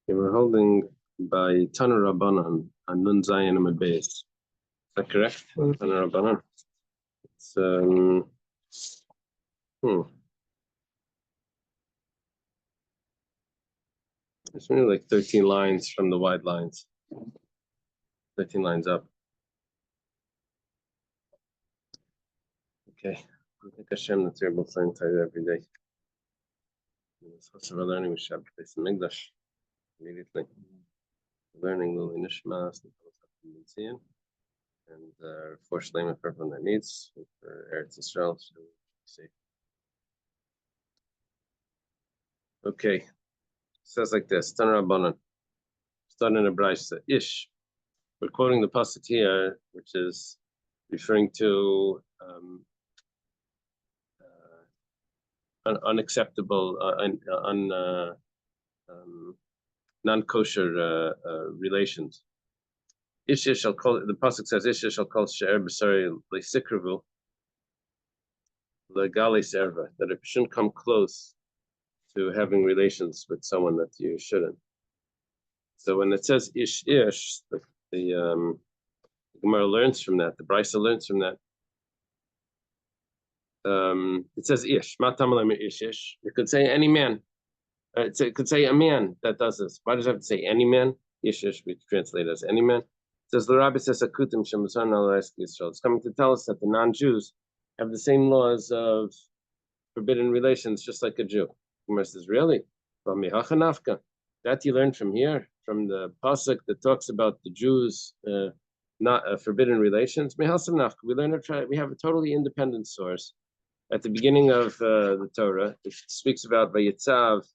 We're holding by Tana Rabbanan and Nun Zayin Amid Beis. Is that correct? Tana Rabbanan. It's It's only like 13 lines from the wide lines. 13 lines up. Okay. I think Hashem that's able to sign title every day. It's also learning with Shabbat Beis Mikdash immediately. Learning Lili Nishmas and for Shlema for everyone that needs for Eretz Yisrael. So safe. Okay. Says like this, Tan Rabbanan. Starting in a Braisa. Ish. We're quoting the pasuk here, which is referring to unacceptable, non-kosher relations. Isha shall call, the pasuk says, Isha shall call she'er b'sari le'sikravu legali serva, that it shouldn't come close to having relations with someone that you shouldn't. So when it says ish, the Gemara learns from that, the Brisa learns from that. It says ish, ish. It could say any man. It could say a man that does this. Why does it have to say any man? Ish, we translate as any man. It says the Rabbi says akutim shemazon al Yisrael. It's coming to tell us that the non-Jews have the same laws of forbidden relations, just like a Jew. Gemara says, really? That you learn from here, from the pasuk that talks about the Jews not forbidden relations. We learn we have a totally independent source at the beginning of the Torah. It speaks about Vayitzav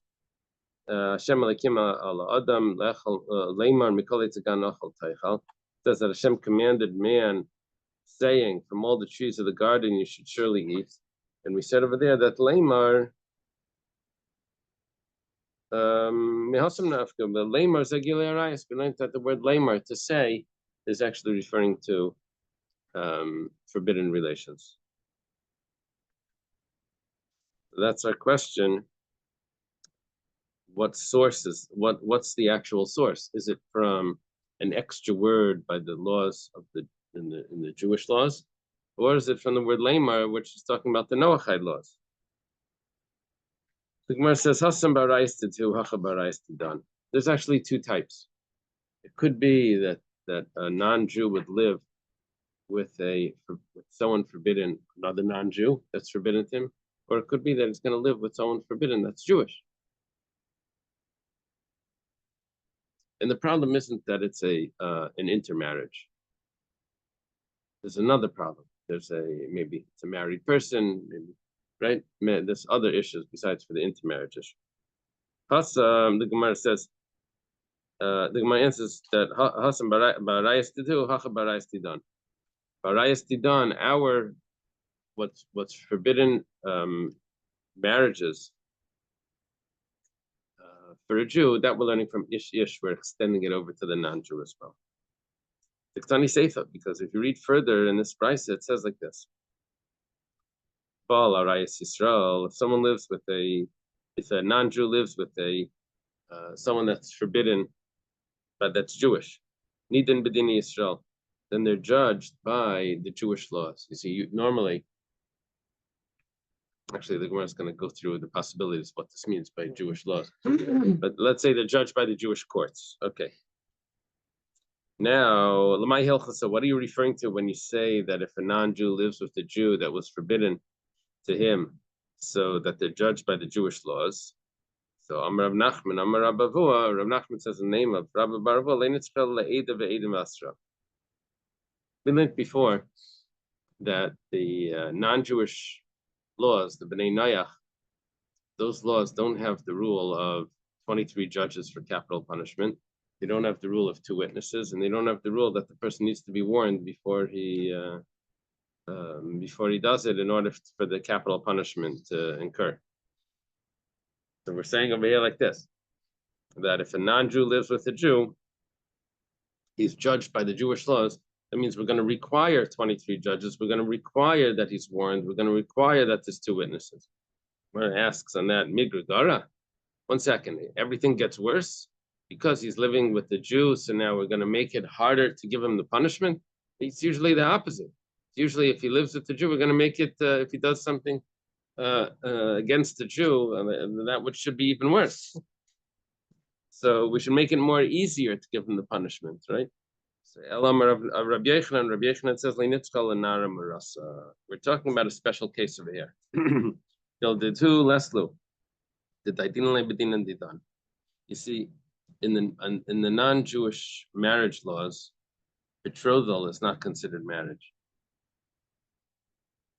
Hashem Elokim ala Adam leimar mikol etzagan achal teichal. It says that Hashem commanded man, saying, from all the trees of the garden you should surely eat. And we said over there that leimar mehasam nafka, the leimar zagilei arayis. We learned that the word leimar, to say, is actually referring to forbidden relations. That's our question. What source is what's the actual source? Is it from an extra word by the laws of in the Jewish laws, or is it from the word lamar, which is talking about the Noachide laws? The Gemara says Hasam barayis to Hacha barayis dan. There's actually two types. It could be that a non-Jew would live with someone forbidden, another non-Jew that's forbidden to him, or it could be that it's going to live with someone forbidden that's Jewish. And the problem isn't that it's an intermarriage. There's another problem. Maybe it's a married person, maybe, right? There's other issues besides for the intermarriage issue. The Gemara says, the Gemara answers that Hasam barayis tidu, Hacha barayis tidan. Barayis tidan, what's forbidden marriages for a Jew, that we're learning from ish, we're extending it over to the non-Jew as well. It's Ktani Seifa, because if you read further in this Brisa, it says like this. If someone lives with if a non-Jew lives with someone that's forbidden, but that's Jewish, Nidin B'dini Yisrael, then they're judged by the Jewish laws. You see, normally, actually, the Gemara is going to go through the possibilities of what this means by Jewish laws. But let's say they're judged by the Jewish courts. Okay. Now, Lamai Hilchasa, what are you referring to when you say that if a non-Jew lives with a Jew that was forbidden to him, so that they're judged by the Jewish laws? So Amar Rav Nachman, Amar Rav Bavua, Rav Nachman says the name of Rav Bavua, Leinitzpel Le'eda Ve'edim Asra. We learned before that the non-Jewish laws, the B'nai Nayach, those laws don't have the rule of 23 judges for capital punishment. They don't have the rule of 2 witnesses, and they don't have the rule that the person needs to be warned before he does it in order for the capital punishment to incur. So we're saying over here like this, that if a non-Jew lives with a Jew, he's judged by the Jewish laws. That means we're going to require 23 judges. We're going to require that he's warned. We're going to require that there's 2 witnesses. Gemara asks on that migragara. 1 second, everything gets worse because he's living with the Jew. So now we're going to make it harder to give him the punishment. It's usually the opposite. Usually, if he lives with the Jew, we're going to make it if he does something against the Jew, that which should be even worse. So we should make it more easier to give him the punishment, right? So Elam of Rabbi Yochanan says Leinitzchal and Nara Marasa. We're talking about a special case over here. The two Leslu, the Daidin Lebedin and Didan. You see, in the non-Jewish marriage laws, betrothal is not considered marriage.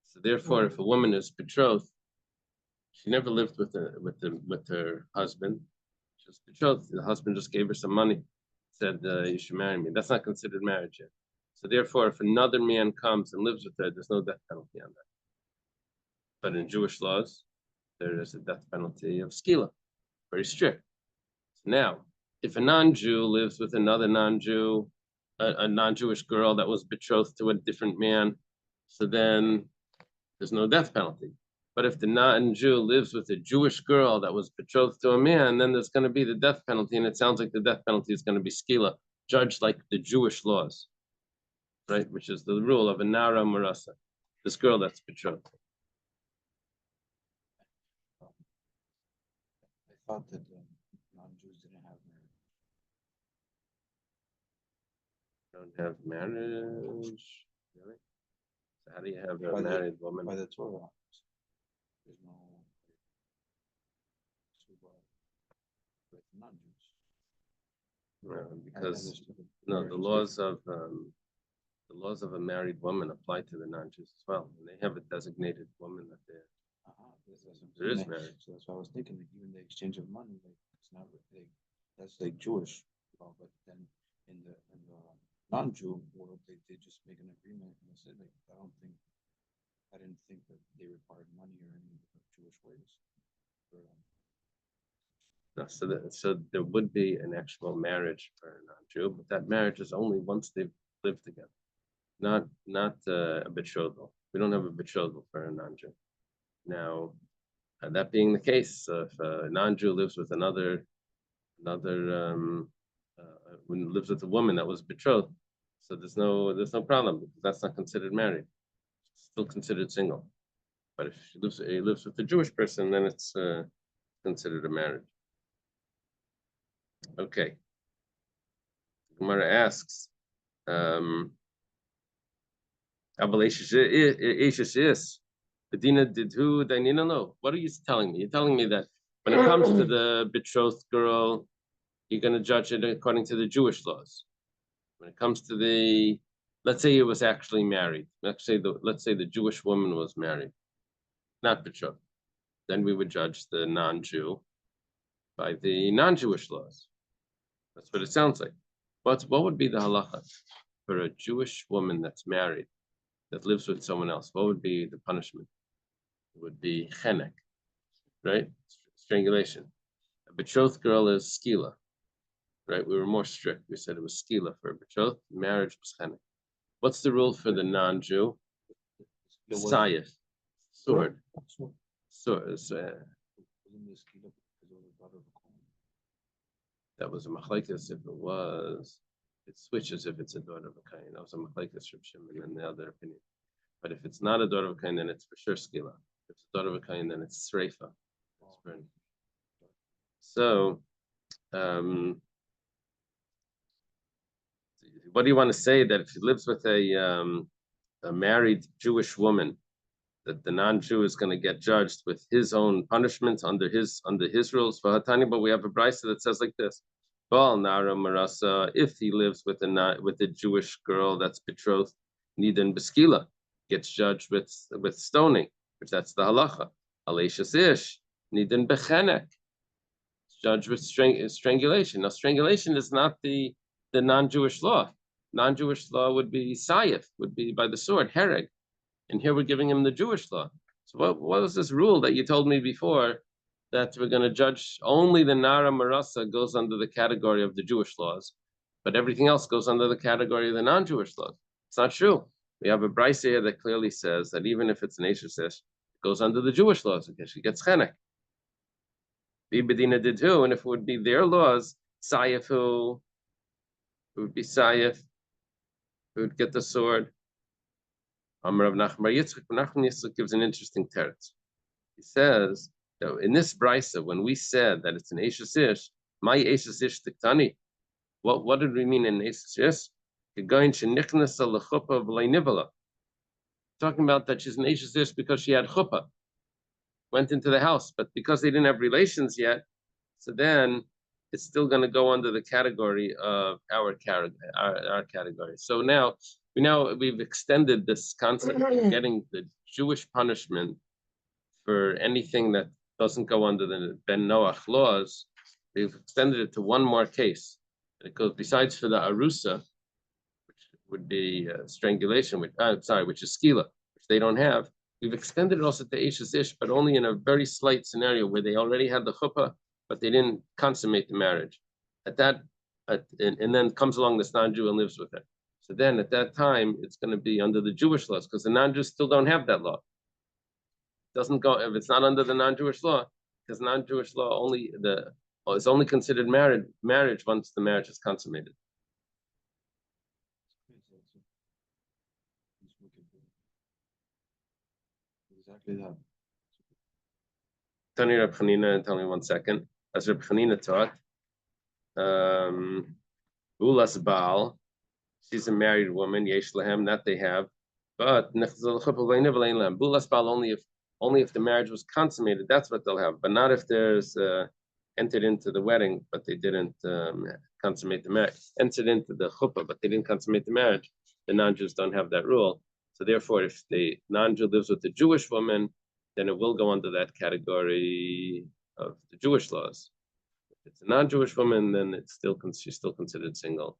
So therefore, if a woman is betrothed, she never lived with her husband. She was betrothed. The husband just gave her some money, said you should marry me. That's not considered marriage yet. So therefore, if another man comes and lives with her, there's no death penalty on that. But in Jewish laws, there is a death penalty of skila, very strict. So now, if a non-Jew lives with another non-Jew, a non-Jewish girl that was betrothed to a different man, so then there's no death penalty. But if the non-Jew lives with a Jewish girl that was betrothed to a man, then there's going to be the death penalty, and it sounds like the death penalty is going to be skila, judged like the Jewish laws, right? Which is the rule of a nara marasa, this girl that's betrothed. I thought that non-Jews didn't have marriage. Don't have marriage, really? So how do you have a married woman? By the Torah, there's no with non-Jews. Because the laws of a married woman apply to the non-Jews as well, and they have a designated woman that there is marriage. So that's what I was thinking. Like even the exchange of money, like it's not like that's like Jewish, but then in the non-Jew world, they just make an agreement and that's it. Like I didn't think that they required money or any of the Jewish ways. No, so there would be an actual marriage for a non-Jew, but that marriage is only once they've lived together, not a betrothal. We don't have a betrothal for a non-Jew. Now, that being the case, if a non-Jew lives with lives with a woman that was betrothed, so there's no problem because that's not considered married. It's still considered single. But if he lives with a Jewish person, then it's considered a marriage. Okay. Gemara asks, what are you telling me? You're telling me that when it comes to the betrothed girl, you're going to judge it according to the Jewish laws. When it comes to let's say it was actually married. Let's say the Jewish woman was married, not betrothed. Then we would judge the non-Jew by the non-Jewish laws. That's what it sounds like. What would be the halacha for a Jewish woman that's married, that lives with someone else? What would be the punishment? It would be chenek, right? Strangulation. A betrothed girl is skila, right? We were more strict. We said it was skila for a betrothed. Marriage was chenek. What's the rule for the non-Jew? Sayef, sword. Sword. That was a machlekes if it was. It switches if it's a daughter of a kain. That was a machlekes Reb Shimon and the other opinion. But if it's not a daughter of a kain, then it's for sure skila. If it's a daughter of a kain, then it's sreifa. So, what do you want to say that if he lives with a married Jewish woman, that the non-Jew is going to get judged with his own punishments under his rules for Hatani? But we have a brisa that says like this: Baal Nara Marasa, if he lives with a Jewish girl that's betrothed, Nidan Beskila, gets judged with stoning, which that's the halacha. Aleshas Ish, Nidan Bechenek, judged with strangulation. Now, strangulation is not the non-Jewish law. Non-Jewish law would be sayef, would be by the sword, hereg. And here we're giving him the Jewish law. So what was this rule that you told me before that we're going to judge only the Nara Marasa goes under the category of the Jewish laws, but everything else goes under the category of the non-Jewish laws? It's not true. We have a brisa here that clearly says that even if it's an Eishes Ish, goes under the Jewish laws because she gets chenek. Bedina did too, and if it would be their laws, Sayef who it would be Sayef who would get the sword. Amar of Nachman Yitzchak gives an interesting teretz. He says that in this brisa, when we said that it's an Eishes Ish, my Eishes Ish tiktani, what did we mean in Eishes Ish? Talking about that she's an Eishes Ish because she had chuppah, went into the house, but because they didn't have relations yet, so then it's still going to go under the category of our category. So now we've extended this concept of getting the Jewish punishment for anything that doesn't go under the Ben Noach laws. We've extended it to one more case. It goes besides for the arusa, which would be strangulation, which is skila, which they don't have. We've extended it also to Eishes Ish, but only in a very slight scenario where they already had the chuppah, but they didn't consummate the marriage. And then comes along this non-Jew and lives with her. So then at that time, it's going to be under the Jewish laws because the non-Jews still don't have that law. It doesn't go if it's not under the non-Jewish law, because non-Jewish law is only considered marriage once the marriage is consummated. Exactly that. Tell me Reb Chanina, tell me 1 second. As Reb Chanina taught, Ulas Baal, she's a married woman, Yesh Lahem, that they have, but Bulas Baal only if the marriage was consummated, that's what they'll have, but not if there's entered into the wedding, but they didn't consummate the marriage, entered into the chuppah, but they didn't consummate the marriage. The non-Jews don't have that rule. So therefore, if the non-Jew lives with the Jewish woman, then it will go under that category of the Jewish laws. If it's a non-Jewish woman, then she's still considered single.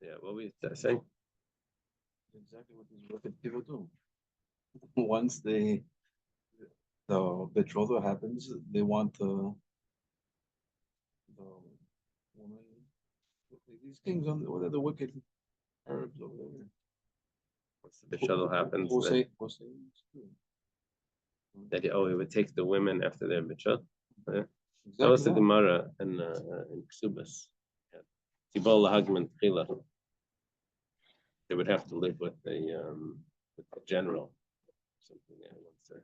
Yeah, what were you saying? Exactly what these wicked people do. Once the betrothal happens, they want the woman. These kings what are the wicked Arabs over there? Once the betrothal happens, that he would take the women after their betrothed. Yeah. Exactly that was the Gemara in Ksubas. Yeah. They would have to live with the general. Something there once there.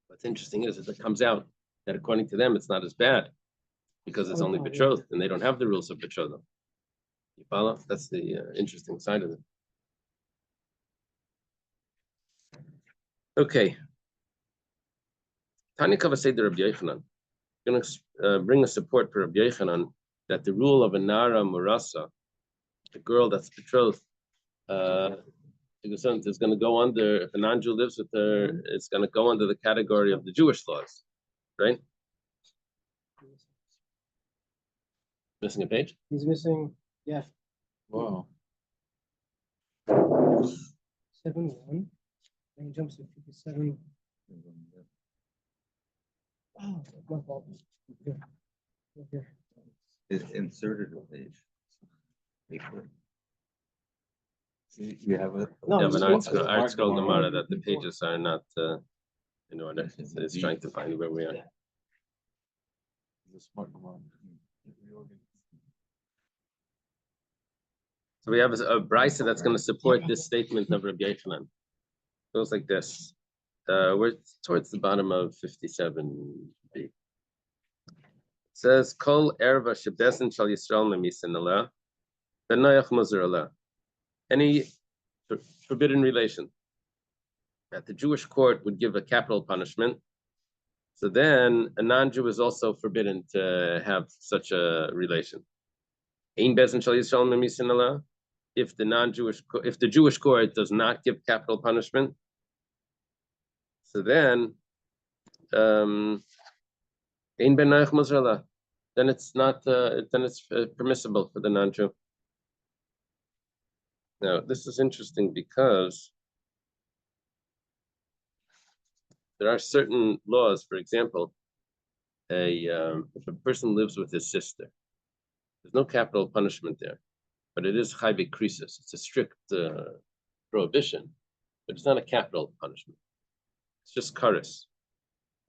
What's interesting is that it comes out that according to them, it's not as bad because it's only betrothed and they don't have the rules of betrothal. You follow? That's the interesting side of it. Okay. Tani Kava said to Rabbi Yochanan, going to bring a support for Rabbi Yochanan that the rule of a Nara Murasa, the girl that's betrothed, is going to go under, if a non-Jew lives with her, it's going to go under the category of the Jewish laws, right? Missing a page? He's missing, yeah. Wow. 7-1. And he jumps to 57. Oh, my fault. Okay. It inserted a page. See, you have a No, Yeah, but it's art scroll Gemara that the pages are not in order. So it's trying to find where we are. The smart Gemara. So we have a brisa that's going to support this statement of Rabbi Yochanan. It goes like this. We're towards the bottom of 57b. It says, Kol erva shebesen shal Yisrael memisin Allah, v'noyach muzar Allah. Any forbidden relation that the Jewish court would give a capital punishment, so then a non-Jew is also forbidden to have such a relation. Ein besen shal Yisrael memisin Allah. If the Jewish court does not give capital punishment, so then then it's not then it's permissible for the non-Jew. Now this is interesting because there are certain laws. For example, if a person lives with his sister, There's no capital punishment there, but it is chayve krisis. It's a strict prohibition, but it's not a capital punishment. It's just karis.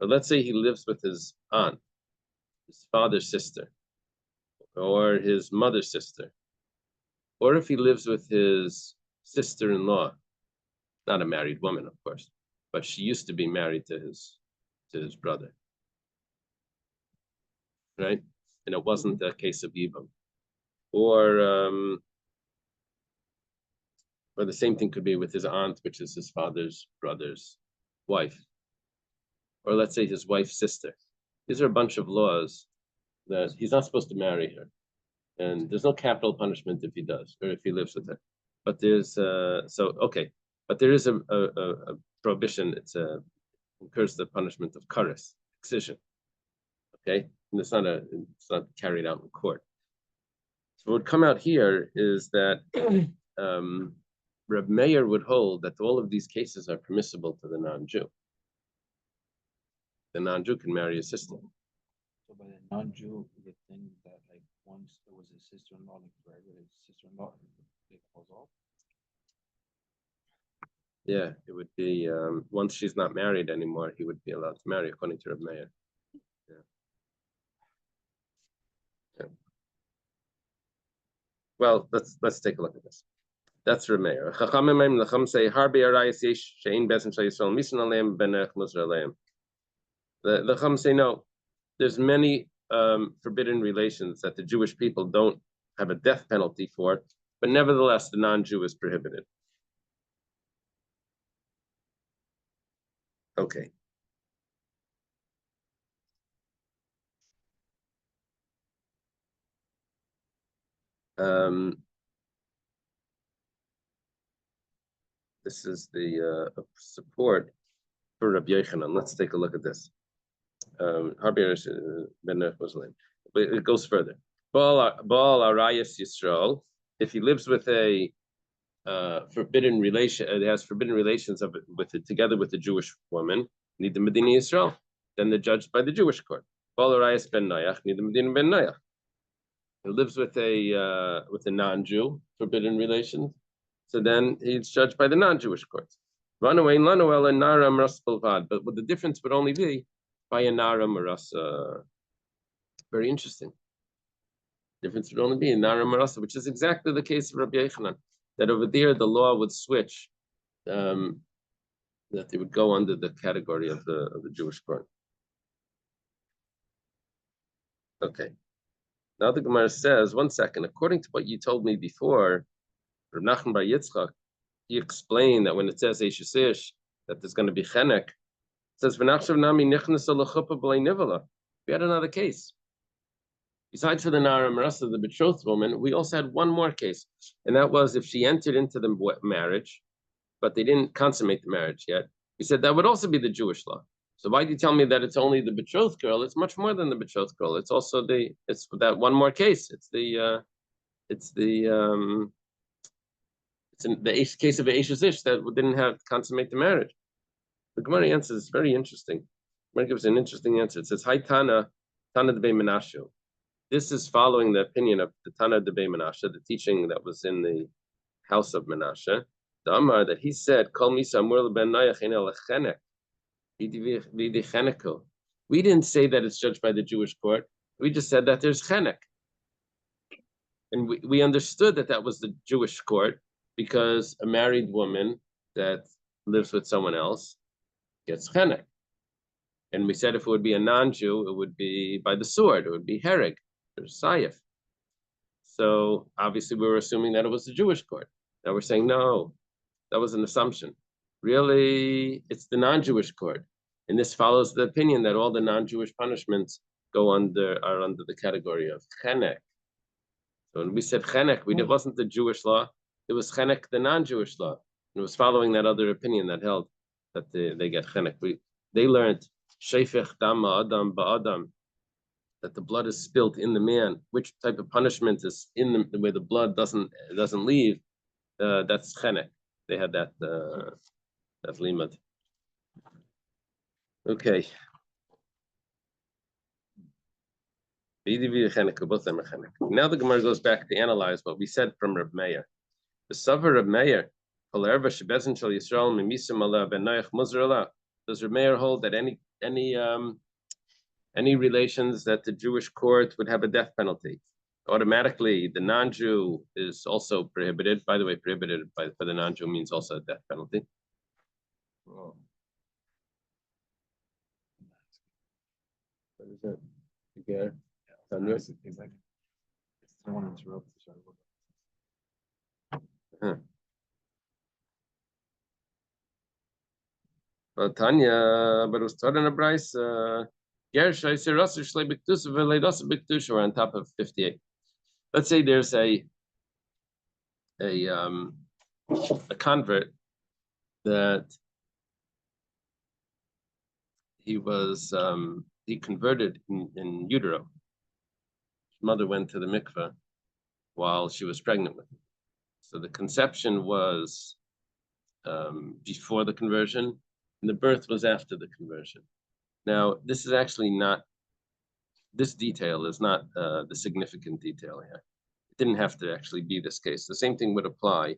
But let's say he lives with his aunt, his father's sister, or his mother's sister, or if he lives with his sister-in-law, not a married woman, of course, but she used to be married to his brother, right? And it wasn't a case of Yibam. Or the same thing could be with his aunt, which is his father's brother's wife. Or let's say his wife's sister. These are a bunch of laws that he's not supposed to marry her. And there's no capital punishment if he does, or if he lives with her. But there's but there is a prohibition. Incurs the punishment of kares, excision. Okay, and it's not carried out in court. So what would come out here is that Reb Meir would hold that all of these cases are permissible to the non-Jew. The non-Jew can marry a sister. So by the non-Jew, the thing that like once it was his sister-in-law, like forever, his sister-in-law, it falls off. Yeah, it would be once she's not married anymore, he would be allowed to marry according to Reb Meir. Yeah. Well, let's take a look at this. That's Reb Meir. Chachamim say harbi arayis yesh shein besen shel Yisrael misan aleim benech muzer aleim. The Chacham say no. There's many forbidden relations that the Jewish people don't have a death penalty for, but nevertheless the non-Jew is prohibited. Okay. This is the support for Rabbi Yochanan. Let's take a look at this. It goes further. Baal Arayas Yisrael, if he lives with a forbidden relation, it has forbidden relations together with the Jewish woman, need the Medina Yisrael, then they're judged by the Jewish court. Baal Arayas ben Nayach, need the Medina ben Nayach. He lives with a non-Jew, forbidden relations, so then he's judged by the non-Jewish courts. But what the difference would only be by a Nara Marasa. Very interesting. The difference would only be in Nara Marasa, which is exactly the case of Rabbi Yochanan, that over there the law would switch, that they would go under the category of the Jewish court. Okay. Now the Gemara says, 1 second, according to what you told me before, Rav Nachman bar Yitzchak, he explained that when it says Eishesish, that there's going to be chenek. It says, V'nachshav nami nichnasa l'chuppah b'lei nivala. We had another case. Besides for the Nara Marasa, the betrothed woman, we also had one more case. And that was if she entered into the marriage, but they didn't consummate the marriage yet. We said that would also be the Jewish law. So why do you tell me that it's only the betrothed girl? It's much more than the betrothed girl. It's also it's that one more case. It's in the case of Eishes Ish that didn't have to consummate the marriage. The Gemara answer is very interesting. The Gemara gives an interesting answer. It says, Hi Tana de Bei Menashe. This is following the opinion of the Tana de Bei Menashe, the teaching that was in the house of Menashe. The Amar that he said, Kol misa amur ben nayach ein el chenek. We didn't say that it's judged by the Jewish court. We just said that there's chenek. And we understood that was the Jewish court because a married woman that lives with someone else gets chenek. And we said if it would be a non-Jew, it would be by the sword. It would be hereg or sayef. So obviously we were assuming that it was the Jewish court. Now we're saying, no, that was an assumption. Really, it's the non-Jewish court. And this follows the opinion that all the non-Jewish punishments are under the category of chenek. So when we said chenek, it wasn't the Jewish law. It was chenek, the non-Jewish law. And it was following that other opinion that held that they get chenek. They learned shefech dam adam ba'adam, that the blood is spilt in the man. Which type of punishment is in the way the blood doesn't leave? That's chenek. They had that limud. Okay. Now the Gemara goes back to analyze what we said from Reb Meir. The Savar Reb Meir, does Reb Meir hold that any relations that the Jewish court would have a death penalty? Automatically, the non-Jew is also prohibited. By the way, prohibited for the non-Jew means also a death penalty. Well, What is that? Yeah. exactly. I don't want to interrupt. Sorry. Tanya, but it was taught in a Bryce. We're on top of 58. Let's say there's a convert that he converted in utero. His mother went to the mikveh while she was pregnant with him. So the conception was before the conversion, and the birth was after the conversion. Now, this detail is not the significant detail here. It didn't have to actually be this case. The same thing would apply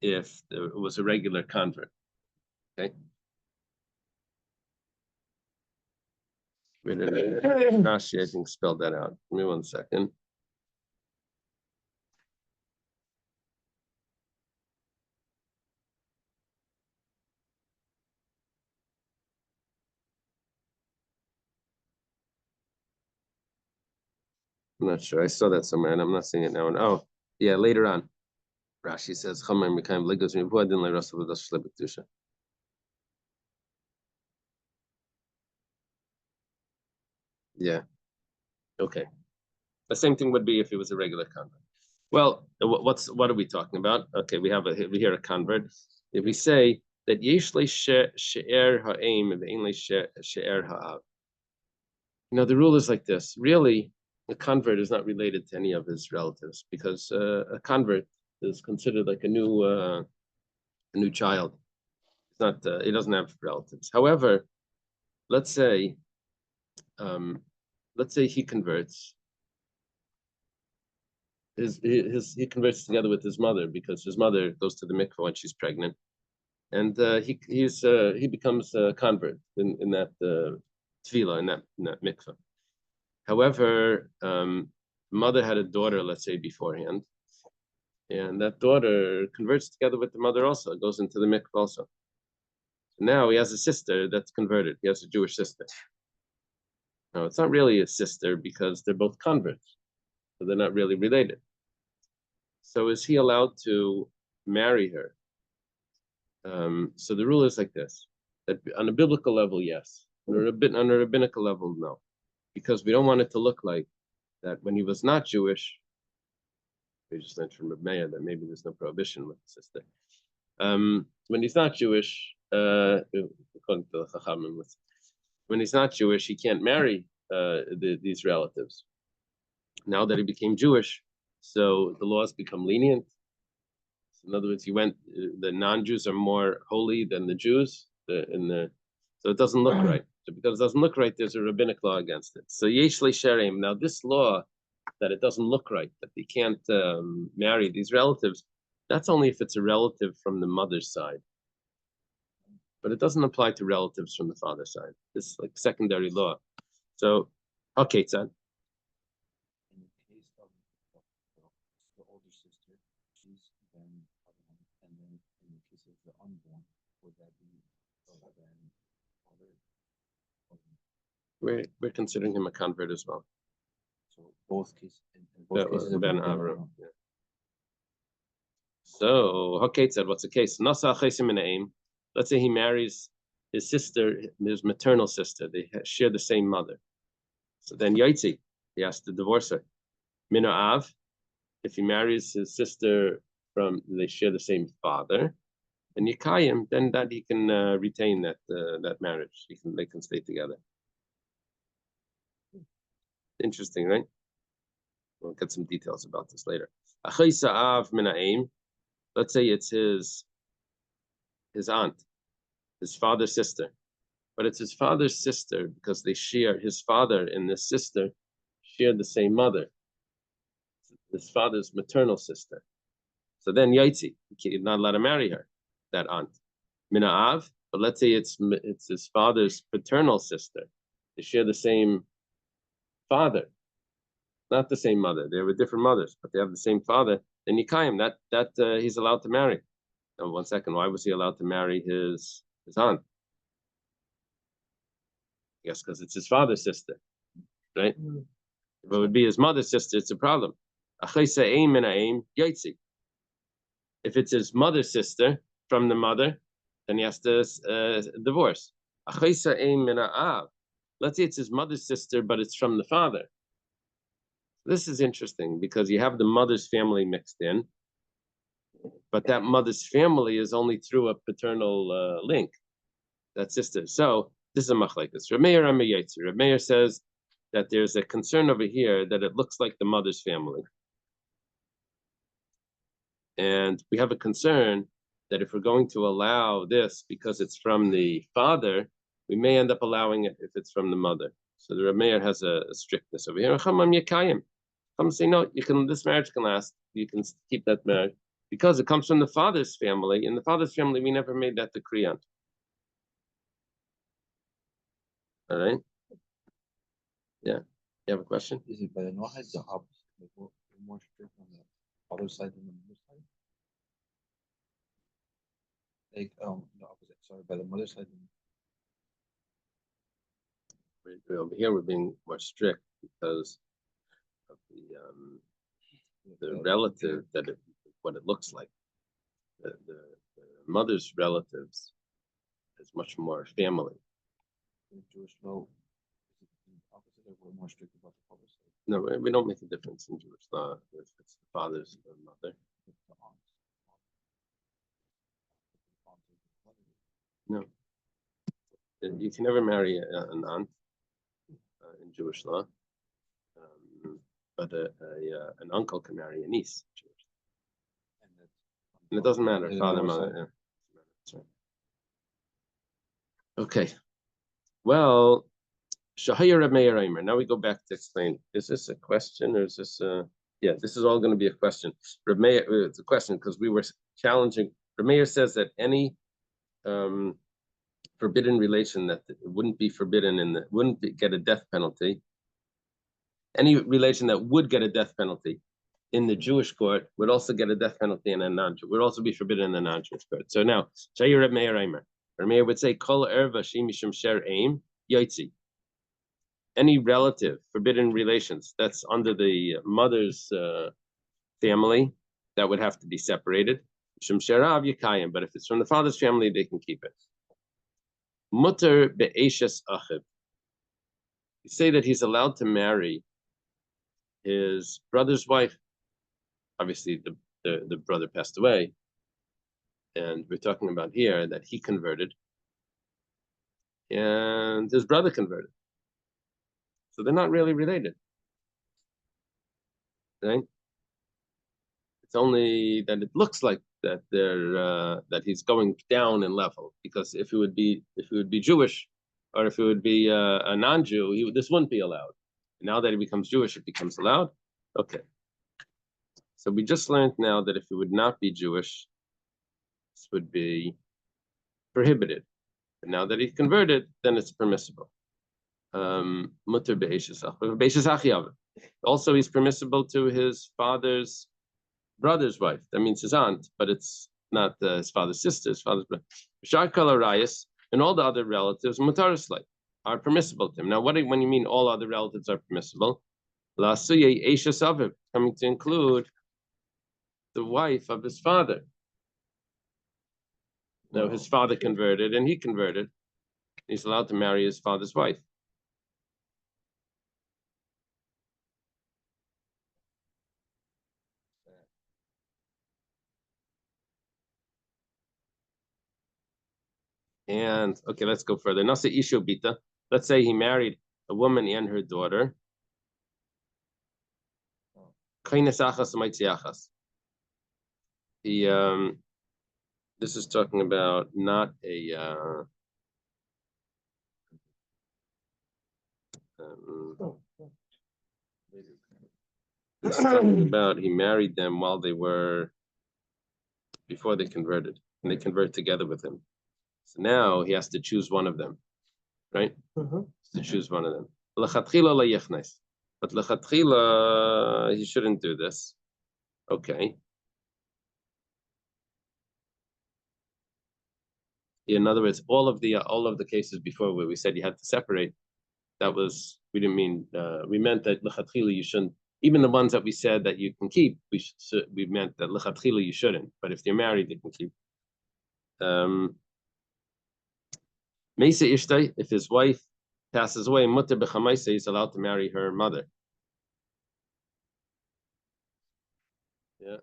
if it was a regular convert. Okay. Rashi, I think, spelled that out. Give me 1 second. I'm not sure. I saw that somewhere, and I'm not seeing it now. And oh, yeah, later on, Rashi says, yeah. Okay. The same thing would be if it was a regular convert. Well, what are we talking about? Okay, we hear a convert. If we say that yeshle she'er ha'aim v'einle she'er ha'av. The rule is like this. Really, a convert is not related to any of his relatives because a convert is considered like a new child. It's not. He doesn't have relatives. However, let's say he converts. He converts together with his mother because his mother goes to the mikveh when she's pregnant, and he becomes a convert in that tefillah in that mikveh. However, mother had a daughter, let's say beforehand, and that daughter converts together with the mother also, goes into the mikveh also. Now he has a sister that's converted. He has a Jewish sister. No, it's not really a sister because they're both converts. So they're not really related. So is he allowed to marry her? So the rule is like this, that on a biblical level, yes. On a rabbinical level, no. Because we don't want it to look like that when he was not Jewish, we just learned from Reb Meir that maybe there's no prohibition with the sister. When he's not Jewish, according to the Chachamim, when he's not Jewish, he can't marry these relatives. Now that he became Jewish, so the laws become lenient. So in other words, the non-Jews are more holy than the Jews. So it doesn't look right. So because it doesn't look right, there's a rabbinic law against it. So yesh le'sherim. Now this law that it doesn't look right, that they can't marry these relatives, that's only if it's a relative from the mother's side. But it doesn't apply to relatives from the father's side. This is like secondary law. So, okay, Tzad. In the case of the older sister, she's then and then in the case of the unborn, would that be father? We're considering him a convert as well. So both cases, in both cases, Ben Avram. Yeah. So, okay, Tzad, what's the case? Nasa chesim in aim. Let's say he marries his sister, his maternal sister. They share the same mother. So then Yaitzi, he has to divorce her. Mina Av, if he marries his sister they share the same father. And Yikayim, then that he can retain that marriage. They can stay together. Interesting, right? We'll get some details about this later. Achaysa Av Mina Aim. Let's say it's his aunt, his father's sister. But it's his father's sister because they share, his father and this sister shared the same mother, his father's maternal sister. So then Yaitzi, you're not allowed to marry her, that aunt. Mina Av, but let's say it's his father's paternal sister. They share the same father, not the same mother. They were different mothers, but they have the same father. Then Yikayim, that he's allowed to marry. Now, 1 second, why was he allowed to marry his aunt? Yes, because it's his father's sister, right? If it would be his mother's sister, it's a problem. If it's his mother's sister from the mother, then he has to divorce. Let's say it's his mother's sister, but it's from the father. This is interesting because you have the mother's family mixed in, but that mother's family is only through a paternal link, that sister. So this is a machlekes. Reb Meir says that there's a concern over here that it looks like the mother's family. And we have a concern that if we're going to allow this because it's from the father, we may end up allowing it if it's from the mother. So the Reb Meir has a strictness over here. Some say no, this marriage can last. You can keep that marriage because it comes from the father's family. In the father's family, we never made that decree on. All right. Yeah. You have a question? Is it by the Noahide the opposite? Like we're more strict on the father side than the mother side? Like the opposite. Sorry, by the mother side. Over here, we're being more strict because of the relative what it looks like. The mother's relatives is much more family. In Jewish law, is it the opposite, or we're more strict about the father side? No, we don't make a difference in Jewish law if it's the father's or mother. No, you can never marry an aunt in Jewish law, but an uncle can marry a niece. And it doesn't matter, father, mother. Yeah. Okay. Well, Shahaya Reb Meir Aimer. Now we go back to explain. Is this a question or is this a... Yeah, this is all going to be a question. Reb Meir, it's a question because we were challenging. Reb Meir says that any forbidden relation that wouldn't be forbidden get a death penalty. Any relation that would get a death penalty in the Jewish court would also get a death penalty in a non-Jew. Would also be forbidden in the non-Jewish court. So now, Shayir Reb Meir Aimer. Reb Meir would say, Kol erva shemishum sher aim yaitzi. Any relative, forbidden relations that's under the mother's family, that would have to be separated. Shum sherav yikayim, but if it's from the father's family, they can keep it. Mutter be'eshes achiv. You say that he's allowed to marry his brother's wife. Obviously, the brother passed away, and we're talking about here that he converted, and his brother converted. So they're not really related, right? It's only that it looks like that that he's going down in level, because if it would be Jewish, or if it would be a non-Jew, this wouldn't be allowed. Now that he becomes Jewish, it becomes allowed. Okay. So we just learned now that if it would not be Jewish, this would be prohibited. But now that he's converted, then it's permissible. Mutter be'eshes achiv. Also, he's permissible to his father's brother's wife. That means his aunt, but it's not his father's sister, his father's brother. Sharkal arayas and all the other relatives, mutarisly, are permissible to him. Now, when you mean all other relatives are permissible? Lasuye eshes aviv, coming to include the wife of his father. Now, his father converted and he converted. He's allowed to marry his father's wife. And okay, let's go further. Nasa ishu bita. Let's say he married a woman and her daughter. He this is talking about not a He's talking about he married them while they were, before they converted, and they convert together with him. So now he has to choose one of them, right? To choose one of them. L'chatchila la yechnes. But l'chatchila, he shouldn't do this. Okay. In other words, all of the cases before where we said you had to separate, that was, we didn't mean, we meant that l'chatchila you shouldn't, even the ones that we said that you can keep, we meant that l'chatchila you shouldn't, but if they're married, they can keep. Meisa Ishtay, if his wife passes away, Mutter b'chamaisa, he's allowed to marry her mother. Yeah.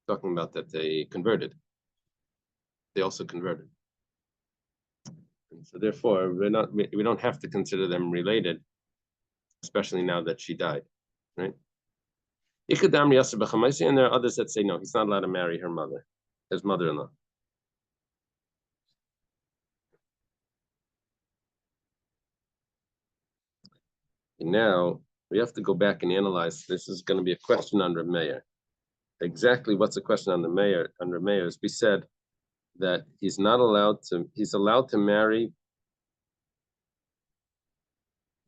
Talking about that they converted. They also converted. And so therefore, we don't have to consider them related, especially now that she died, right? And there are others that say no, he's not allowed to marry her mother, his mother-in-law. And now we have to go back and analyze. This is going to be a question on Reb Meir. Exactly what's the question on the mayor? On Reb Meir, is we said that he's allowed to marry.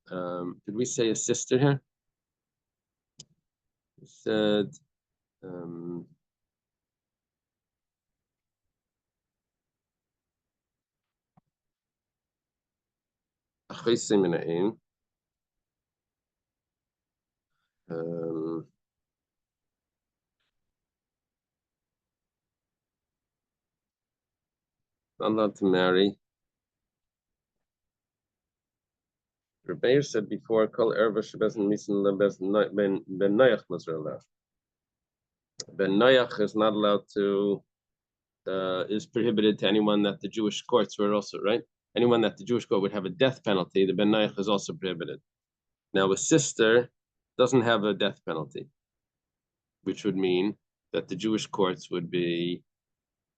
Did we say a sister here? We said not allowed to marry. Rebbeir said before, "Kol erva shebezin misin lebezin ben noyach mazrela." Ben noyach is not allowed to, is prohibited to anyone that the Jewish courts were also, right? Anyone that the Jewish court would have a death penalty, the ben noyach is also prohibited. Now, a sister doesn't have a death penalty, which would mean that the Jewish courts would be.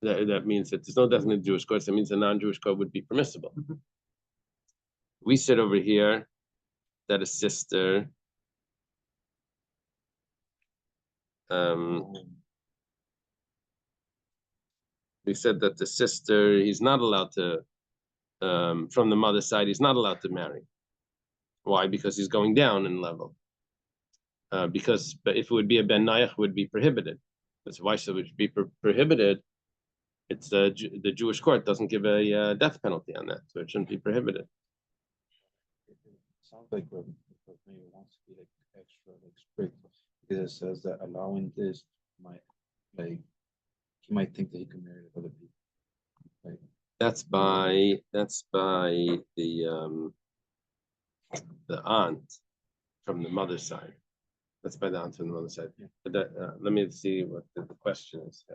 That means that there's no death in the Jewish courts. That means a non-Jewish court would be permissible. We said over here that a sister we said that the sister, he's not allowed to, from the mother's side, he's not allowed to marry. Why? Because he's going down in level. But if it would be a ben nayach, it would be prohibited. That's why should it be prohibited? It's the Jewish court doesn't give a death penalty on that, so it shouldn't be prohibited. It sounds like what Mayor wants to be like extra like strict, because it says that allowing this might, like, he might think that he can marry other people. Like, That's by the aunt from the mother's side. That's by the aunt from the mother's side. Yeah. But that, let me see what the question is.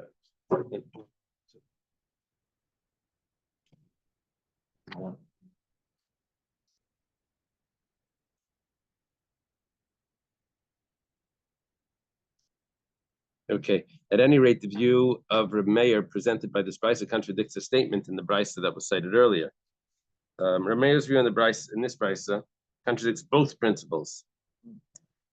Okay. At any rate, the view of Reb Meir presented by this brisa contradicts a statement in the brisa that was cited earlier. Reb Meir's view in this brisa contradicts both principles.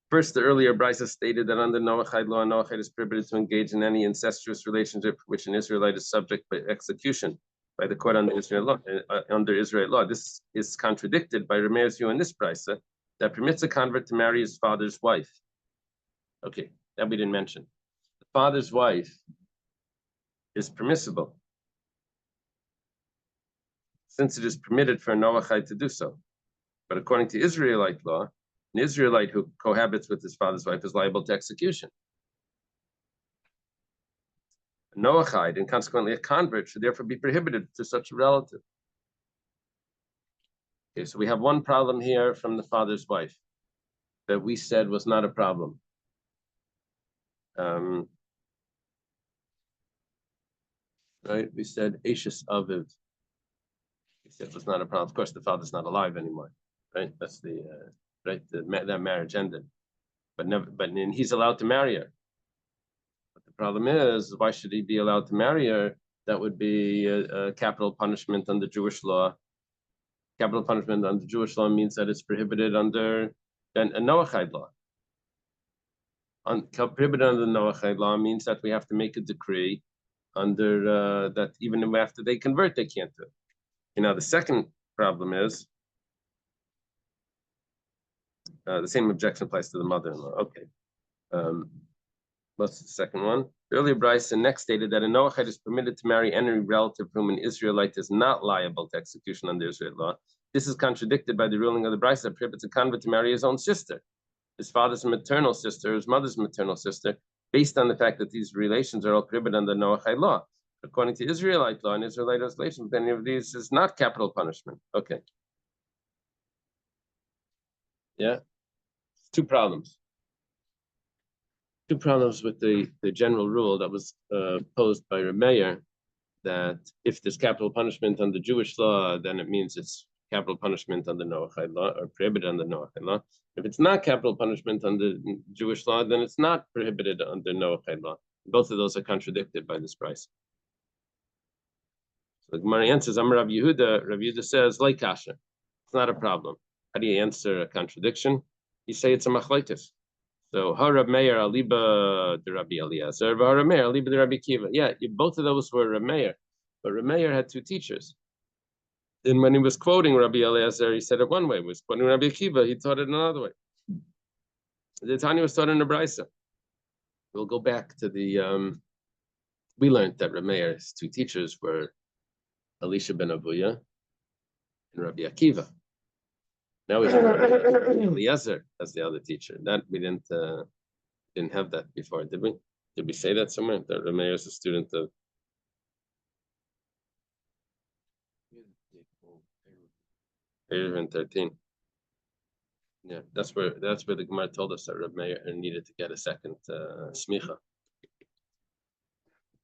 First, the earlier brisa stated that under Noachide law, Noachide is prohibited to engage in any incestuous relationship which an Israelite is subject by execution by the court under Israel law. This is contradicted by Reb Meir's view in this brisa that permits a convert to marry his father's wife. Okay, that we didn't mention. The father's wife is permissible since it is permitted for a Noachide to do so. But according to Israelite law, an Israelite who cohabits with his father's wife is liable to execution. A Noachide, and consequently a convert, should therefore be prohibited to such a relative. Okay, so we have one problem here from the father's wife that we said was not a problem. Right? We said Ashes Aviv. We said it was not a problem. Of course, the father's not alive anymore. Right? That's the right. That marriage ended, but he's allowed to marry her. But the problem is, why should he be allowed to marry her That would be a capital punishment under Jewish law. Capital punishment under Jewish law means that it's prohibited under a Noahide law. Prohibited under the Noahide law means that we have to make a decree under that even after they convert, they can't do it. Now, the second problem is the same objection applies to the mother-in-law. Okay. What's the second one? The earlier Bryson next stated that a Noahide is permitted to marry any relative whom an Israelite is not liable to execution under Israel law. This is contradicted by the ruling of the Bryson that prohibits a convert to marry his own sister, his father's maternal sister, his mother's maternal sister, based on the fact that these relations are all prohibited under Noahide law. According to Israelite law and Israelite legislation, any of these is not capital punishment. Okay. Yeah. Two problems. Two problems with the general rule that was posed by Reb Meir, that if there's capital punishment under Jewish law, then it means it's capital punishment under Noahide law or prohibited under Noahide law. If it's not capital punishment under Jewish law, then it's not prohibited under Noahide law. Both of those are contradicted by this price. So the Gemara answers, Amar Rav Yehuda. Rav Yehuda says, like kasha, it's not a problem. How do you answer a contradiction? You say it's a machlokes. So Reb Meir aliba the Rabbi Eliezer, Reb Meir aliba the Rabbi Kiva. Yeah, both of those were Reb Meir, but Reb Meir had two teachers. And when he was quoting Rabbi Eliezer, he said it one way. He was quoting Rabbi Kiva, he taught it another way. The Tanya was taught in the Brisa. We'll go back to the. We learned that Reb Meir's two teachers were Elisha ben Avuya and Rabbi Akiva. Now we have Eliezer as the other teacher. That we didn't have that before, did we? Did we say that somewhere? That Reb Meir is a student of 13. Yeah, that's where the Gemara told us that Reb Meir needed to get a second smicha.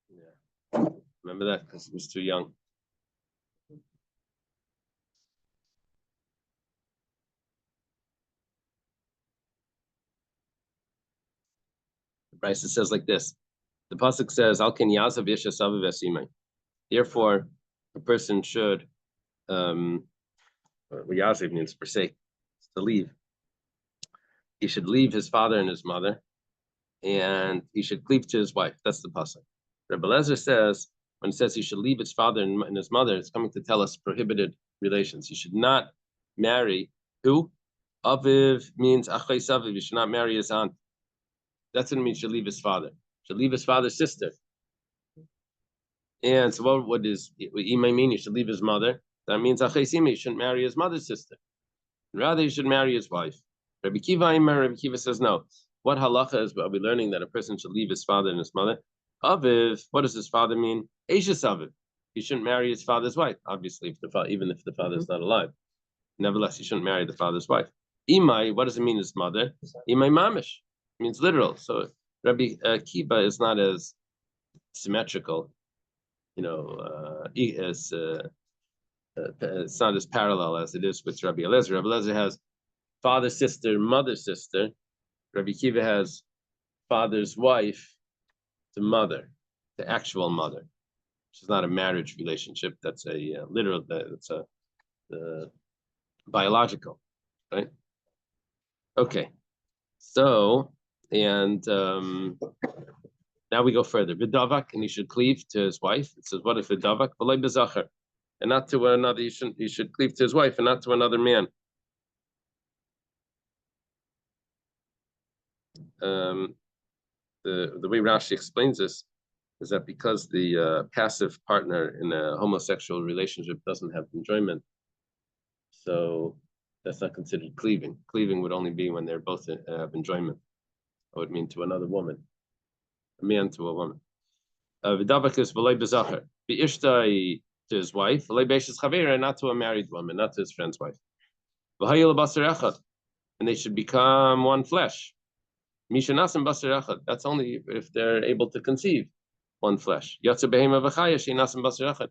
Yeah, remember that because he was too young. Bryce, it says like this. The pasuk says, "Al ken yazav yeshasav v'esimai." Therefore, a person should, yazav means forsake, to leave. He should leave his father and his mother, and he should cleave to his wife. That's the pasuk. Rebbe Lezer says, when it says he should leave his father and his mother, it's coming to tell us prohibited relations. He should not marry who? Aviv means achay saviv. He should not marry his aunt. That's what it means. Should leave his father. Should leave his father's sister. And so, what Imay mean? He should leave his mother. That means achay simi. He shouldn't marry his mother's sister. Rather, he should marry his wife. Rabbi Kiva says no. What halacha is? Are we learning that a person should leave his father and his mother? Aviv. What does his father mean? Eishes aviv. He shouldn't marry his father's wife. Obviously, even if the father is not alive. Nevertheless, he shouldn't marry the father's wife. Imay. What does it mean? His mother. Imay mamish. Means literal. So Rabbi Kiva is not as symmetrical, it's not as parallel as it is with Rabbi Eliezer. Rabbi Eliezer has father, sister, mother, sister. Rabbi Kiva has father's wife to mother, the actual mother, which is not a marriage relationship. That's a literal, that's a biological, right? Okay. So, and now we go further. V'davak, and he should cleave to his wife. It says, what if v'davak? V'lei b'zachar, and not to another. He should cleave to his wife and not to another man. The way Rashi explains this is that because the passive partner in a homosexual relationship doesn't have enjoyment, so that's not considered cleaving. Cleaving would only be when they're both have enjoyment. I would mean to another woman, a man to a woman. V'davak is v'lei b'zachar, v'ishtai to his wife, v'lei b'eshes chavera, not to a married woman, not to his friend's wife. V'hayil basar echad, and they should become one flesh. Mishanasim basar echad. That's only if they're able to conceive one flesh. Yatsa behema v'chaya sheinasim basar echad.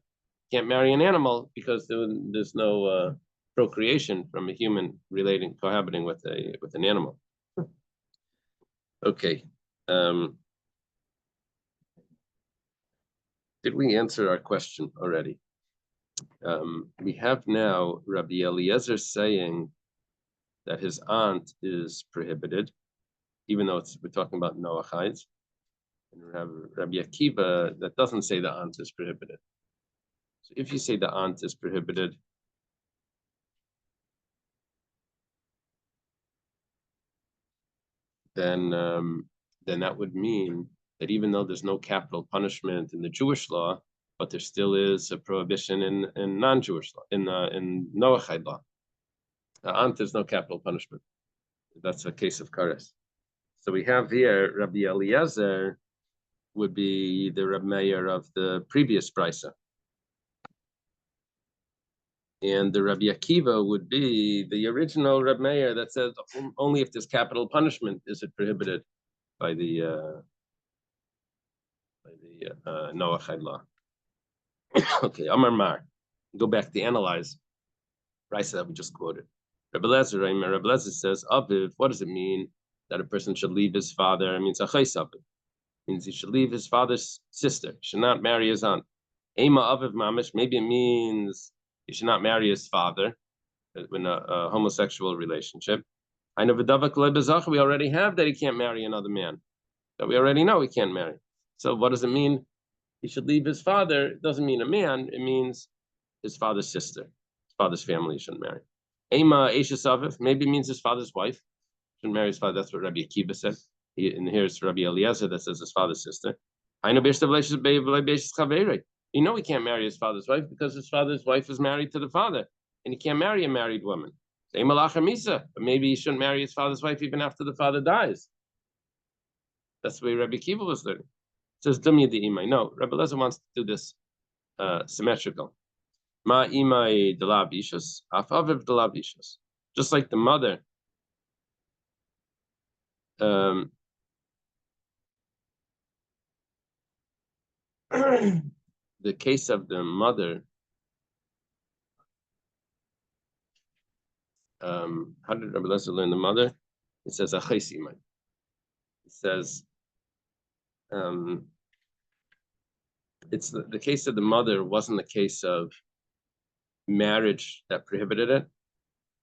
Can't marry an animal because there's no procreation from a human cohabiting with an animal. Okay. Did we answer our question already? We have now Rabbi Eliezer saying that his aunt is prohibited, even though we're talking about Noachides. And we have Rabbi Akiva that doesn't say the aunt is prohibited. So if you say the aunt is prohibited, then that would mean that even though there's no capital punishment in the Jewish law, but there still is a prohibition in non-Jewish law, in Noachide law. The aunt, there's no capital punishment. That's a case of kares. So we have here Rabbi Eliezer would be the Reb Meir of the previous brisa. And the Rabbi Akiva would be the original Reb Meir that says only if there's capital punishment is it prohibited by the Noachide law. Okay, Amar Mar. Go back to analyze brisa that we just quoted. Rabbi Lezer says, Aviv, what does it mean that a person should leave his father? It means achais aviv. Means he should leave his father's sister. He should not marry his aunt. Ema aviv mamish. Maybe it means he should not marry his father in a homosexual relationship. I know we already have that he can't marry another man. That we already know he can't marry. So what does it mean? He should leave his father. It doesn't mean a man. It means his father's sister. His father's family shouldn't marry. Ema Eishes Aviv, maybe means his father's wife. Shouldn't marry his father. That's what Rabbi Akiva said. And here's Rabbi Eliezer that says his father's sister. You know he can't marry his father's wife because his father's wife is married to the father, and he can't marry a married woman. But maybe he shouldn't marry his father's wife even after the father dies. That's the way Rabbi Akiva was learning. It says Dumya de Imai. No, Rabbi Eliezer wants to do this symmetrical. Ma imai delabishas, afaviv delabishas. Just like the mother, the case of the mother. How did Rabbi Eliezer learn the mother? It says achais imai. It says it's the case of the mother wasn't the case of marriage that prohibited it.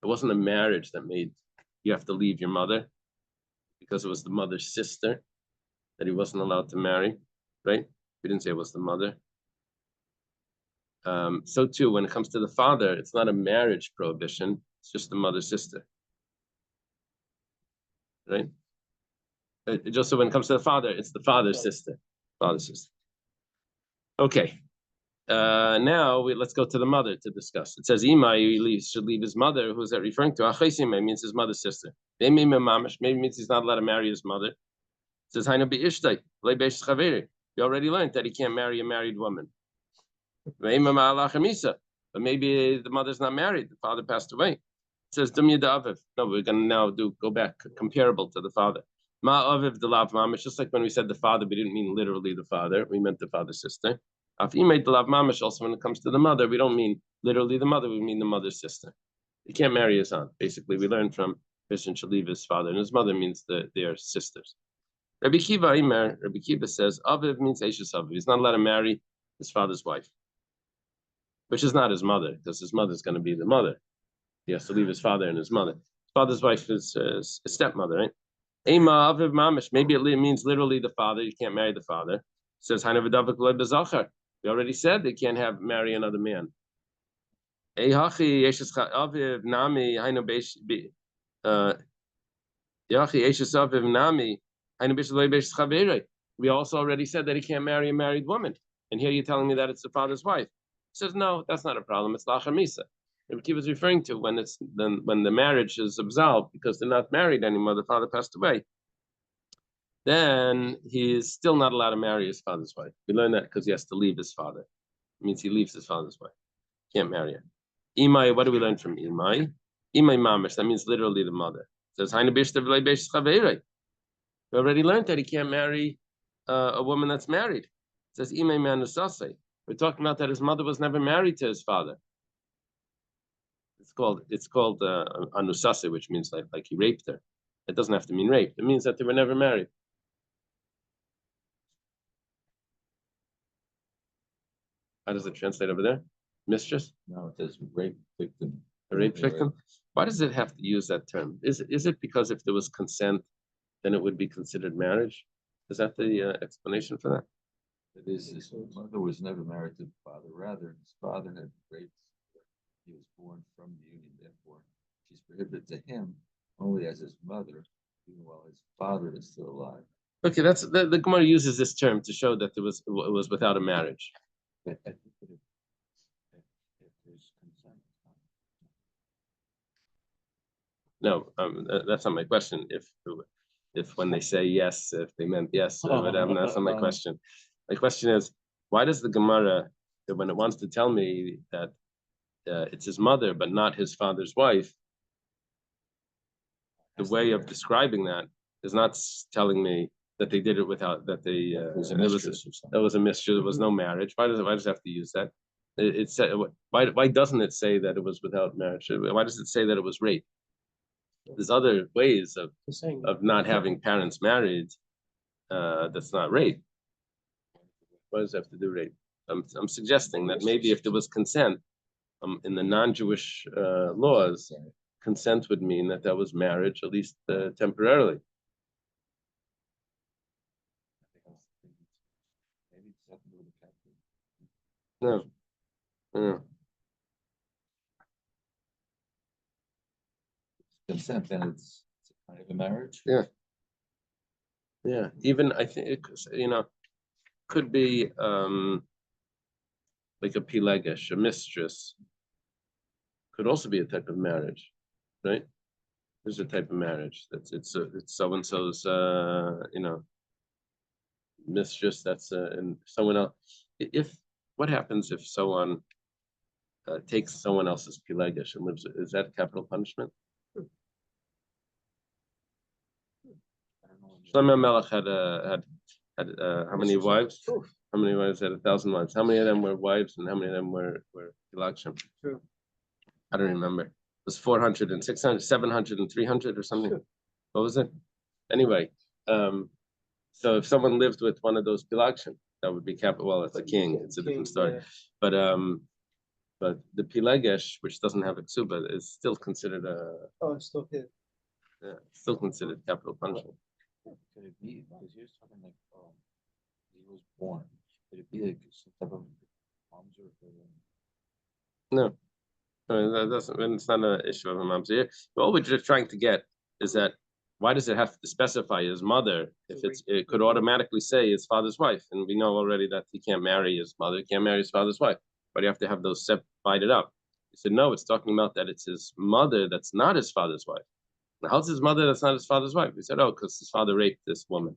It wasn't a marriage that made you have to leave your mother, because it was the mother's sister that he wasn't allowed to marry, right? We didn't say it was the mother. So too, when it comes to the father, it's not a marriage prohibition, it's just the mother's sister, right? Just so when it comes to the father, it's the father's sister, Okay. Now let's go to the mother to discuss. It says Imai should leave his mother. Who is that referring to? Achaisimai means his mother's sister. Maybe means he's not allowed to marry his mother. It says Hainu be'ishtay le'beish chaveri. We already learned that he can't marry a married woman. But maybe the mother's not married. The father passed away. It says Dumya da'aviv. No, we're going to now go back comparable to the father. Ma'aviv delav mamish. Just like when we said the father, we didn't mean literally the father. We meant the father's sister. Also, when it comes to the mother, we don't mean literally the mother, we mean the mother's sister. He can't marry his aunt. Basically, we learned from Christian should leave his father, and his mother means they are sisters. Rabbi Kiva says, Aviv means Eishes Aviv. He's not allowed to marry his father's wife, which is not his mother, because his mother's going to be the mother. He has to leave his father and his mother. His father's wife is a stepmother, right? Ema Aviv Mamish. Maybe it means literally the father. You can't marry the father. It says, we already said they can't marry another man. We also already said that he can't marry a married woman. And here you're telling me that it's the father's wife. He says, no, that's not a problem. It's lachar misa. What he was referring to when the marriage is absolved because they're not married anymore, the father passed away. Then he's still not allowed to marry his father's wife. We learn that because he has to leave his father. It means he leaves his father's wife. Can't marry her. Imai, what do we learn from Imai? Imai mamish, that means literally the mother. It says, we already learned that he can't marry a woman that's married. It says, Imai manusase. We're talking about that his mother was never married to his father. It's called anusase, which means like he raped her. It doesn't have to mean rape. It means that they were never married. How does it translate over there? Mistress? No, it says rape victim. A rape victim? Why does it have to use that term? Is it because if there was consent, then it would be considered marriage? Is that the explanation for that? It is, his mother was never married to the father, rather his father had raped her. He was born from the union, therefore she's prohibited to him only as his mother, even while his father is still alive. Okay, that's the Gemara uses this term to show that it was without a marriage. I think that if there's consent. No, that's not my question. If when they say yes, if they meant yes, but that's not my question. My question is, why does the Gemara, when it wants to tell me that it's his mother but not his father's wife, the way of describing that is not telling me that they did it without that they It was a mistress or something. that was a mistress. There was no marriage. Why does it have to use that? It said why doesn't it say that it was without marriage? Why does it say that it was rape? There's other ways of not having parents married. That's not rape. Why does it have to do rape? I'm suggesting that maybe if there was consent, in the non-Jewish laws, consent would mean that was marriage, at least temporarily. Maybe it's something to do with the Catholic. No. Consent, then it's kind of a marriage. Yeah. Even I think it, could be like a pilegesh, a mistress, could also be a type of marriage, right? There's a type of marriage that's it's so and so's mistress. That's and someone else. If what happens if someone takes someone else's pilegesh and lives? Is that capital punishment? Shlomo Melech had how many wives? How many wives had 1,000 wives? How many of them were wives and how many of them were pilagshim? True. I don't remember. It was 400 and 600, 700 and 300 or something. True. What was it? Anyway, so if someone lived with one of those pilagshim, that would be capital. Well, it's a king. It's a different story. Yeah. But the pilegesh, which doesn't have a ksuba, is still considered it's still his. Yeah, still considered capital punishment. Could it be because you're talking like he was born? Could it be like some type of mamzer for No, that doesn't. It's not an issue of a mamzer. What we're just trying to get is that why does it have to specify his mother if it could automatically say his father's wife, and we know already that he can't marry his mother, he can't marry his father's wife, but you have to have those separated up. He said no, it's talking about that it's his mother that's not his father's wife. Now, how's his mother that's not his father's wife? We said, because his father raped this woman.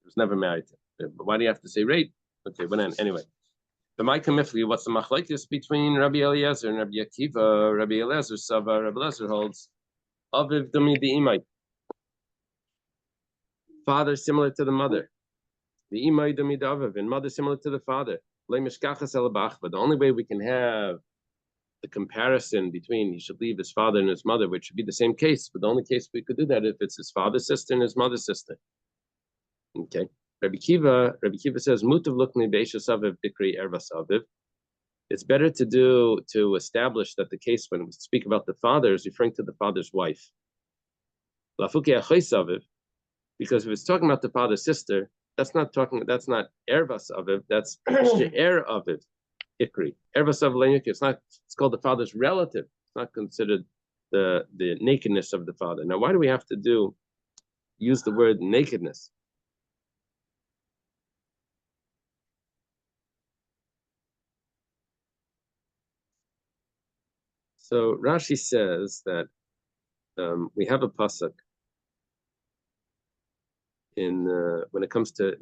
He was never married to her. But why do you have to say rape? Okay, but then, anyway. The Maikamifli, what's the machlekes between Rabbi Eliezer and Rabbi Akiva? Rabbi Eliezer, Sava, Rabbi Eliezer holds, Aviv Dumi B'imai. Father similar to the mother. The Imai Dumi Daviv, and mother similar to the father. The only way we can have the comparison between he should leave his father and his mother, which should be the same case, but the only case we could do that if it's his father's sister and his mother's sister. Okay. Rabbi Kiva says, Mutav lukni beishasaviv bikri ervasaviv. It's better to establish that the case when we speak about the father is referring to the father's wife. Lafuki achoisaviv, because if it's talking about the father's sister, that's not ervasaviv, that's she'er aviv. Ikri. It's called the father's relative. It's not considered the nakedness of the father. Now, why do we have to use the word nakedness? So Rashi says that we have a pasuk in when it comes to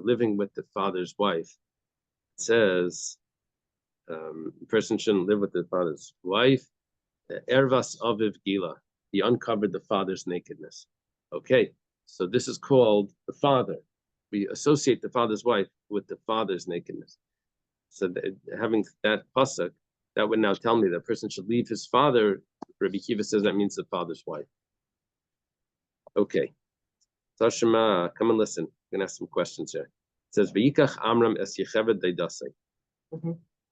living with the father's wife. It says the person shouldn't live with the father's wife. Ervas aviv gila. He uncovered the father's nakedness. Okay, so this is called the father. We associate the father's wife with the father's nakedness. So having that pasuk, that would now tell me that a person should leave his father. Rabbi Kiva says that means the father's wife. Okay. Tashema, come and listen. I'm gonna ask some questions here. It says, V'yikach Amram es Yecheved Deidasei.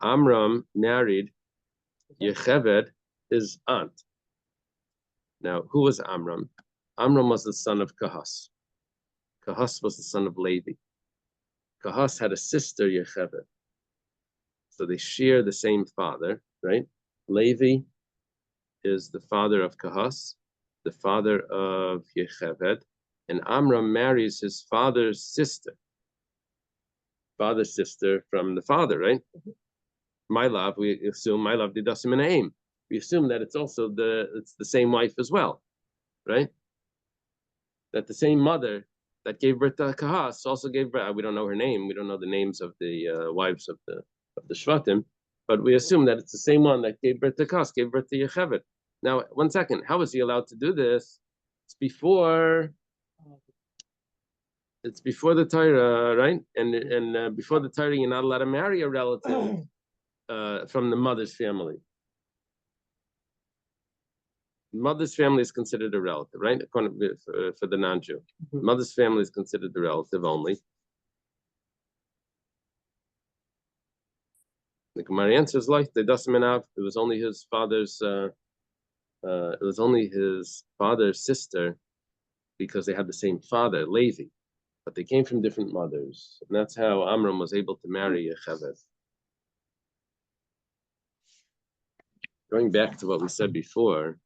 Amram married Yocheved, his aunt. Now, who was Amram? Amram was the son of Kahas. Kahas was the son of Levi. Kahas had a sister, Yocheved. So they share the same father, right? Levi is the father of Kahas, the father of Yocheved, and Amram marries his father's sister from the father, right? My love, we assume my love didasim in aim. We assume that it's also the same wife as well, right? That the same mother that gave birth to Kahas also gave birth. We don't know her name. We don't know the names of the wives of the Shvatim, but we assume that it's the same one that gave birth to Kahas, gave birth to Yocheved. Now, 1 second. How is he allowed to do this? It's before the Torah, right? And before the Torah, you're not allowed to marry a relative from the mother's family. Mother's family is considered a relative, right? According for the non-Jew, mother's family is considered a relative only. The Gemara answers like they doesn't enough. It was only his father's. It was only his father's sister, because they had the same father, Levi, but they came from different mothers, and that's how Amram was able to marry Yocheved. Going back to what we said before,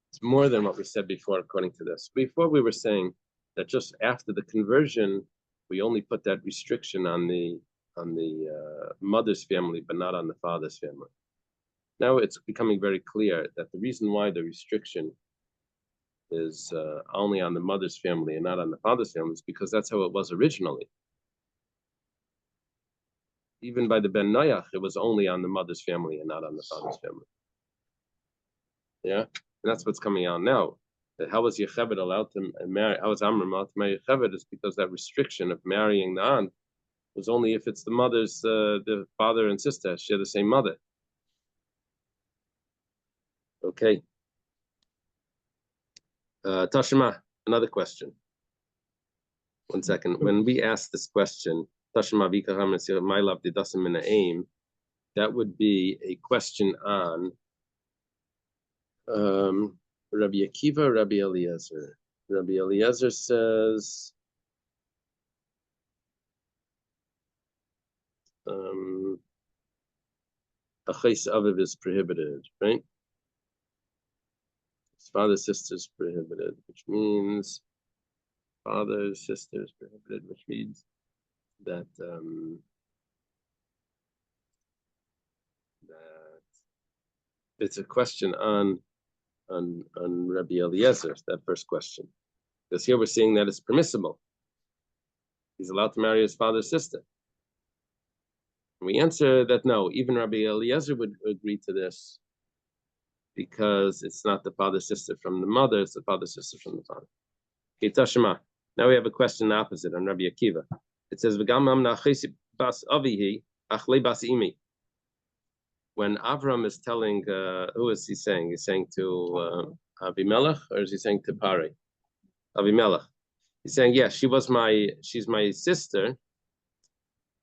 it's more than what we said before, according to this. Before we were saying that just after the conversion, we only put that restriction on the mother's family, but not on the father's family. Now it's becoming very clear that the reason why the restriction is only on the mother's family and not on the father's family is because that's how it was originally. Even by the Ben Noach, it was only on the mother's family and not on the father's family. Yeah, and that's what's coming out now. That how was Yocheved allowed to marry? How was Amram allowed to marry Yocheved? Is because that restriction of marrying the aunt was only if it's the mother's, the father and sister share the same mother. Okay. Tashima, another question. 1 second. When we ask this question, Tashima Vikaham my love didasim in aim, that would be a question on Rabbi Akiva, Rabbi Eliezer. Rabbi Eliezer says Achais Aviv is prohibited, right? His father's sister is prohibited, which means father's sister is prohibited, which means that that it's a question on Rabbi Eliezer, that first question. Because here we're seeing that it's permissible. He's allowed to marry his father's sister. And we answer that no, even Rabbi Eliezer would agree to this, because it's not the father's sister from the mother, it's the father's sister from the father. Okay, Tashima. Now we have a question opposite on Rabbi Akiva. It says, when Avram is telling, who is he saying? He's saying to Avimelech, or is he saying to Pare? Avimelech. He's saying, yes, she's my sister,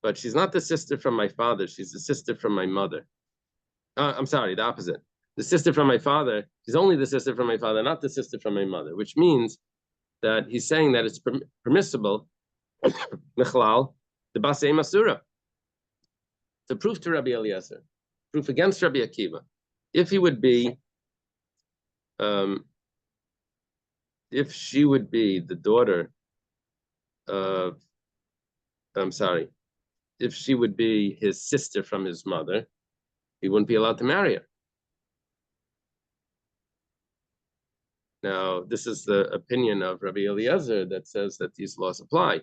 but she's not the sister from my father. She's the sister from my mother. I'm sorry, the opposite. The sister from my father, she's only the sister from my father, not the sister from my mother, which means that he's saying that it's permissible, Michlal, the Basei Masura. It's a proof to Rabbi Eliezer, proof against Rabbi Akiva. If he would be, if she would be the daughter of, if she would be his sister from his mother, he wouldn't be allowed to marry her. Now, this is the opinion of Rabbi Eliezer that says that these laws apply.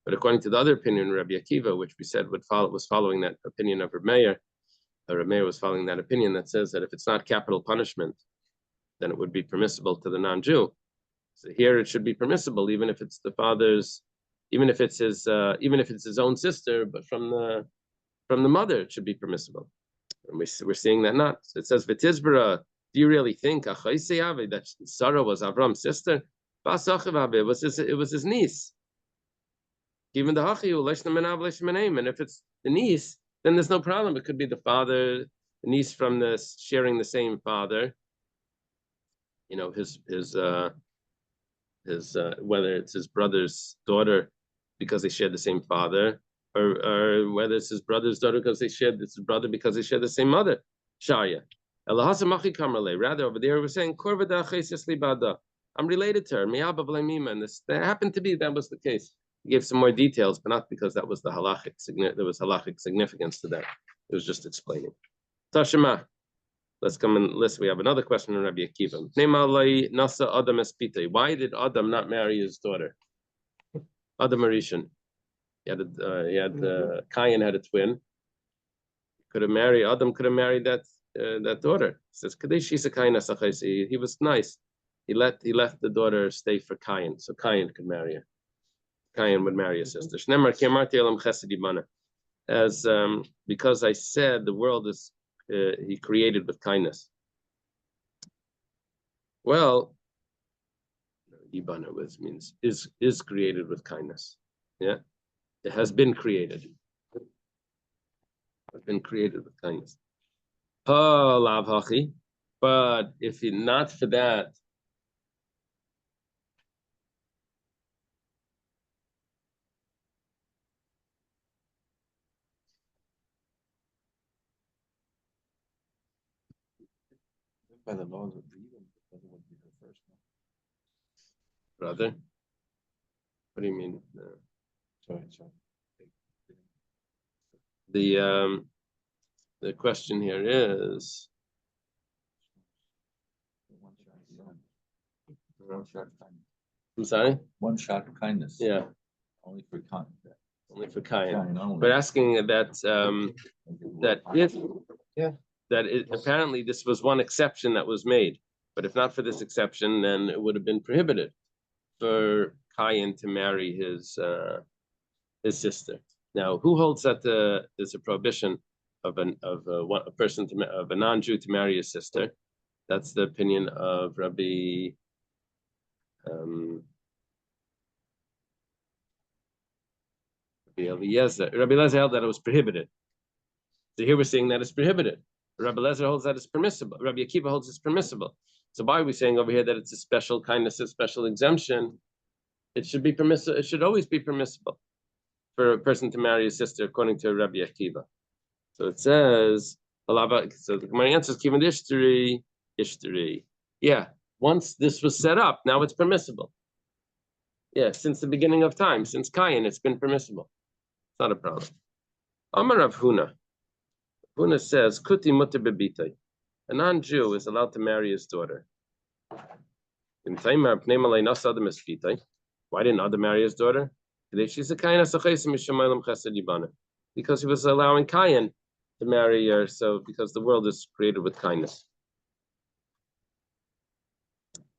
But according to the other opinion, Rabbi Akiva, which we said was following that opinion of Reb Meir, Reb Meir was following that opinion that says that if it's not capital punishment, then it would be permissible to the non-Jew. So here it should be permissible, even if it's the father's, even if it's his own sister, but from the mother, it should be permissible. And we're seeing that not. So it says V'tizbara. Do you really think that Sarah was Avram's sister? It was his niece. Even the Hachiyu, and if it's the niece, then there's no problem. It could be the father, the niece from the sharing the same father. You know, his whether it's his brother's daughter because they share the same father, or whether it's his brother's daughter because they shared his brother because they share the same mother. Sharia. Rather, over there we're saying I'm related to her. And this that happened to be that was the case. He gave some more details, but not because that was the halachic. There was halachic significance to that. It was just explaining. Tashema. Let's come and listen. We have another question on Rabbi Akiva. Why did Adam not marry his daughter? Adam Arishan. Cain had a twin. Adam could have married that daughter. He says, he was nice. He left the daughter stay for Cain, so Cain could marry her. Cain would marry his sister. As because I said the world is he created with kindness. Well, Ibana means is created with kindness. Yeah, it has been created. Has been created with kindness. But if not for that, By the laws of freedom, the brother would be the first one. brother. What do you mean? Sorry. The question here is. One shot kindness. I'm sorry. One shot kindness. Yeah. Only for kindness. Only for Cain. But asking that apparently this was one exception that was made, but if not for this exception, then it would have been prohibited for Cain to marry his sister. Now, who holds that there's a prohibition of a non-Jew to marry his sister? That's the opinion of Rabbi. Rabbi Eliezer held that it was prohibited. So here we're seeing that it's prohibited. Rabbi Eliezer holds that it's permissible. Rabbi Akiva holds it's permissible. So why are we saying over here that it's a special kindness, a special exemption? It should be permissible. It should always be permissible for a person to marry his sister, according to Rabbi Akiva. So it says, so the Gemara answers, Kivan Ishtari. Yeah, once this was set up, now it's permissible. Yeah, since the beginning of time, since Cain, it's been permissible. It's not a problem. Amar Rav Huna. Huna says, Kuti mutter bebitay. A non-Jew is allowed to marry his daughter. Why didn't Adam marry his daughter? Because he was allowing Cain to marry her, so because the world is created with kindness.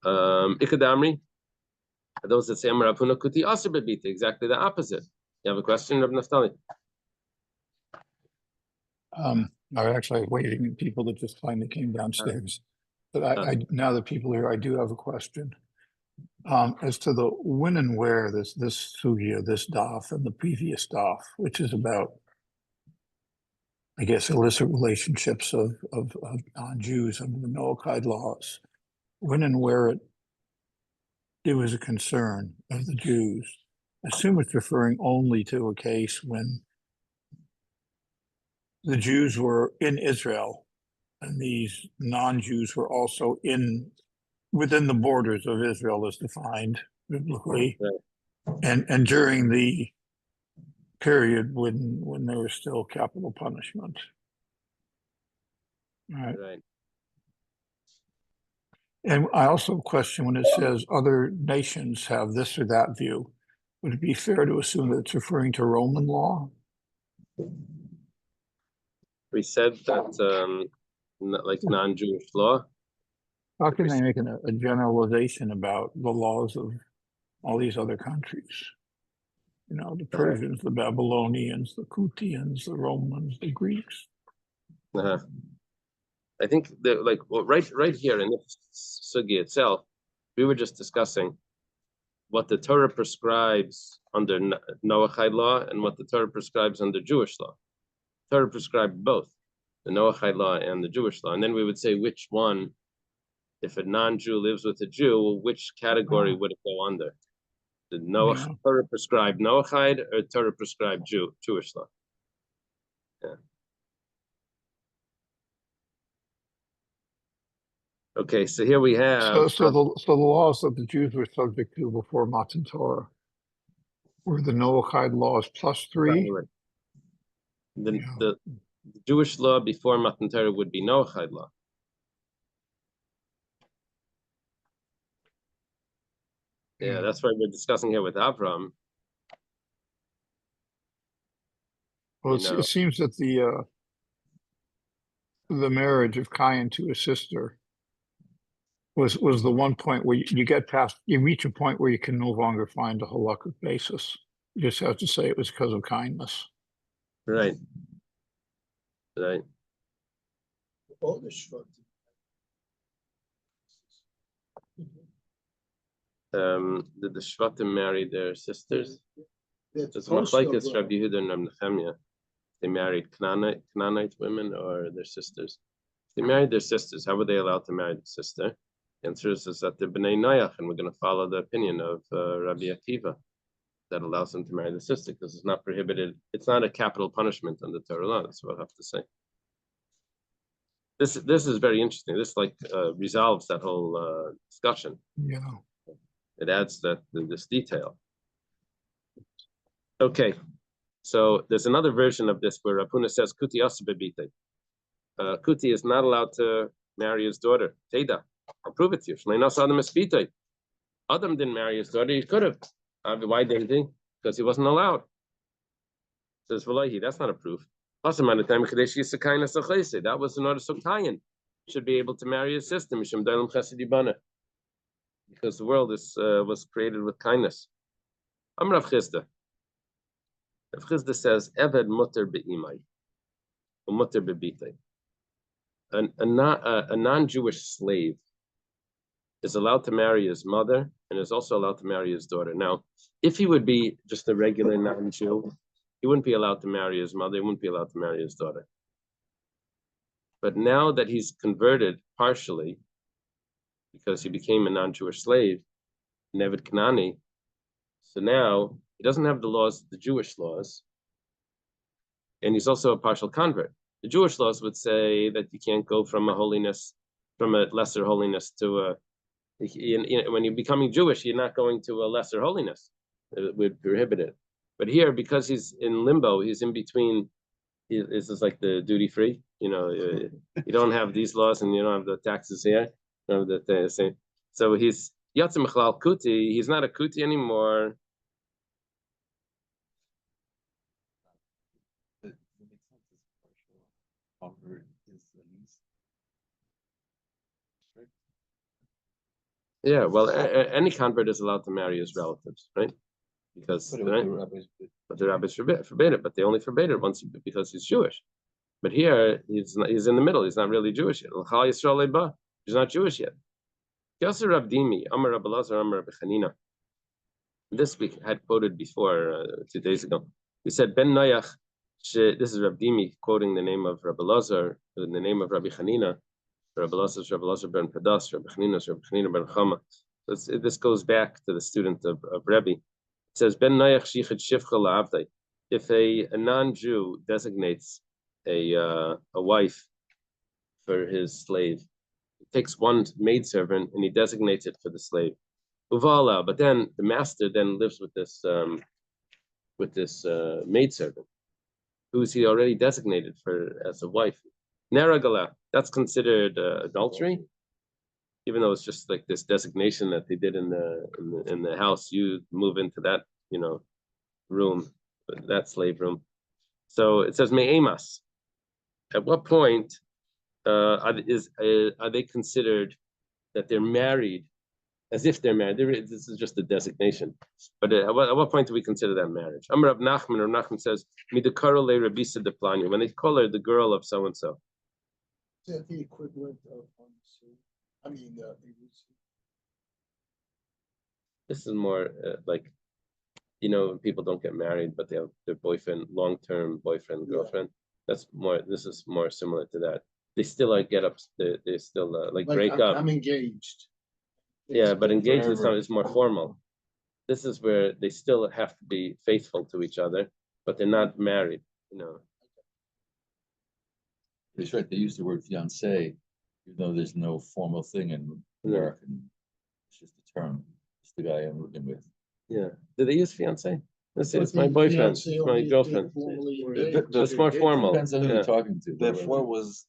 Ikadamri, those that say Amar Rav Huna Kuti Aser bebitay, exactly the opposite. You have a question, Rabbi Naftali? I'm actually waiting for people that just finally came downstairs. But now that people are here, I do have a question. As to the when and where this sugya, this daf, and the previous daf, which is about, I guess, illicit relationships of non-Jews under the Noahide laws, when and where it was a concern of the Jews. I assume it's referring only to a case when the Jews were in Israel and these non-Jews were also within the borders of Israel as defined biblically, and during the period when there was still capital punishment. All right. Right. And I also question when it says other nations have this or that view. Would it be fair to assume that it's referring to Roman law? We said that like non-Jewish law. How can they make a generalization about the laws of all these other countries? You know, the Persians, the Babylonians, the Kutians, the Romans, the Greeks. I think that right here in this sugi itself, we were just discussing what the Torah prescribes under Noahide law and what the Torah prescribes under Jewish law. Torah prescribed both the Noahide law and the Jewish law, and then we would say which one, if a non-Jew lives with a Jew, which category would it go under? The Torah prescribed Noahide or Torah prescribed Jewish law? Yeah. Okay, so here we have. So the laws that the Jews were subject to before Matan Torah were the Noahide laws plus 3. Right. The Jewish law before Matan Torah would be Noahide law. Yeah, that's why we're discussing here with Avram. Well, it seems that the marriage of Cain to his sister was the one point where you reach a point where you can no longer find a halakhic basis. You just have to say it was because of kindness. Right. Right. All the Shvatim. Did the Shvatim marry their sisters? That's Machlekes Rabbi Yehuda and Rabbi Nechemia. They married Canaanite women or their sisters. If they married their sisters, how were they allowed to marry the sister? The answer is that they're B'nai Noach, and we're going to follow the opinion of Rabbi Akiva that allows them to marry the sister because it's not prohibited. It's not a capital punishment under Torah law. That's what I have to say. This is very interesting. This resolves that whole discussion. Yeah. It adds this detail. Okay, so there's another version of this where Rapuna says Kuti asabebite. Kuti is not allowed to marry his daughter. Teda, I'll prove it to you. Shleinas Adam espite. Adam didn't marry his daughter. He could have. Why didn't he? Because he wasn't allowed. Says Valahi, that's not a proof. That was in order so Kayan should be able to marry his sister. Because the world was created with kindness. I'm Rav Chisda. Rav Chisda says, Eved mutter be'imai, mutter be'bitei. A non-Jewish slave is allowed to marry his mother and is also allowed to marry his daughter. Now, if he would be just a regular non-Jew, he wouldn't be allowed to marry his mother, he wouldn't be allowed to marry his daughter. But now that he's converted partially, because he became a non-Jewish slave, Neved Kanani, so now he doesn't have the laws, the Jewish laws, and he's also a partial convert. The Jewish laws would say that you can't go from a lesser holiness to a, when you're becoming Jewish, you're not going to a lesser holiness. It would prohibit it. But here, because he's in limbo, he's in between. This is like the duty free. You know, you don't have these laws and you don't have the taxes here. You know, so he's Yatzim Mechlal Kuti. He's not a Kuti anymore. Yeah, well, any convert is allowed to marry his relatives, right? Because but the rabbis forbade it, but they only forbade it because he's Jewish. But here he's in the middle. He's not really Jewish yet. He's not Jewish yet. Yasser Rabdimi, Amar Rabbi Lazar, Amar Rabbi Chanina. This we had quoted before 2 days ago. We said Ben Noach. This is Rabdimi quoting the name of Rabbi Lazar, the name of Rabbi Chanina. Rabbi Lazar ben Padas, Rabbi Chanina ben Chama. So this goes back to the student of Rebbe. It says, Ben Noach shichad shifcha la'avdai. If a non-Jew designates a wife for his slave, he takes one maidservant and he designates it for the slave. Uvala, but then the master then lives with this maidservant, who is he already designated as a wife. Neragala, that's considered adultery, even though it's just like this designation that they did in the house. You move into that, room, that slave room. So it says me'emas. At what point are they considered that they're married as if they're married. This is just a designation. But at what point do we consider that marriage? Amar Rav Nachman says, "Midakaro le Rabisa de Planya." When they call her the girl of so and so. Is that the equivalent of, I mean, This is more like, people don't get married, but they have their boyfriend, long-term boyfriend, girlfriend. That's more. This is more similar to that. They still get up. They still break up. I'm engaged. Yeah, but engaged forever. is more formal. This is where they still have to be faithful to each other, but they're not married. He's right, they use the word fiance, even though there's no formal thing in No. American. It's just a term. It's the guy I'm living with. Yeah. Do they use fiance? Let's say But it's my the boyfriend, fiancé it's my only girlfriend. formally The- engaged. the- It's more formal. Depends on who Yeah. you're talking to. Therefore was.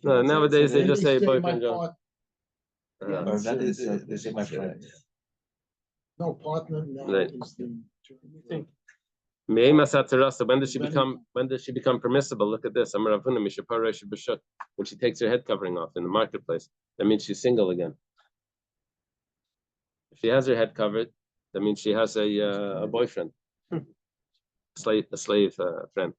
No, nowadays they Then just say my boyfriend, girl. part- Uh, Or that is, they say my friend. No, partner now Right. is the. So when does she become permissible? Look at this. When she takes her head covering off in the marketplace, that means she's single again. If she has her head covered, that means she has a boyfriend, a slave friend.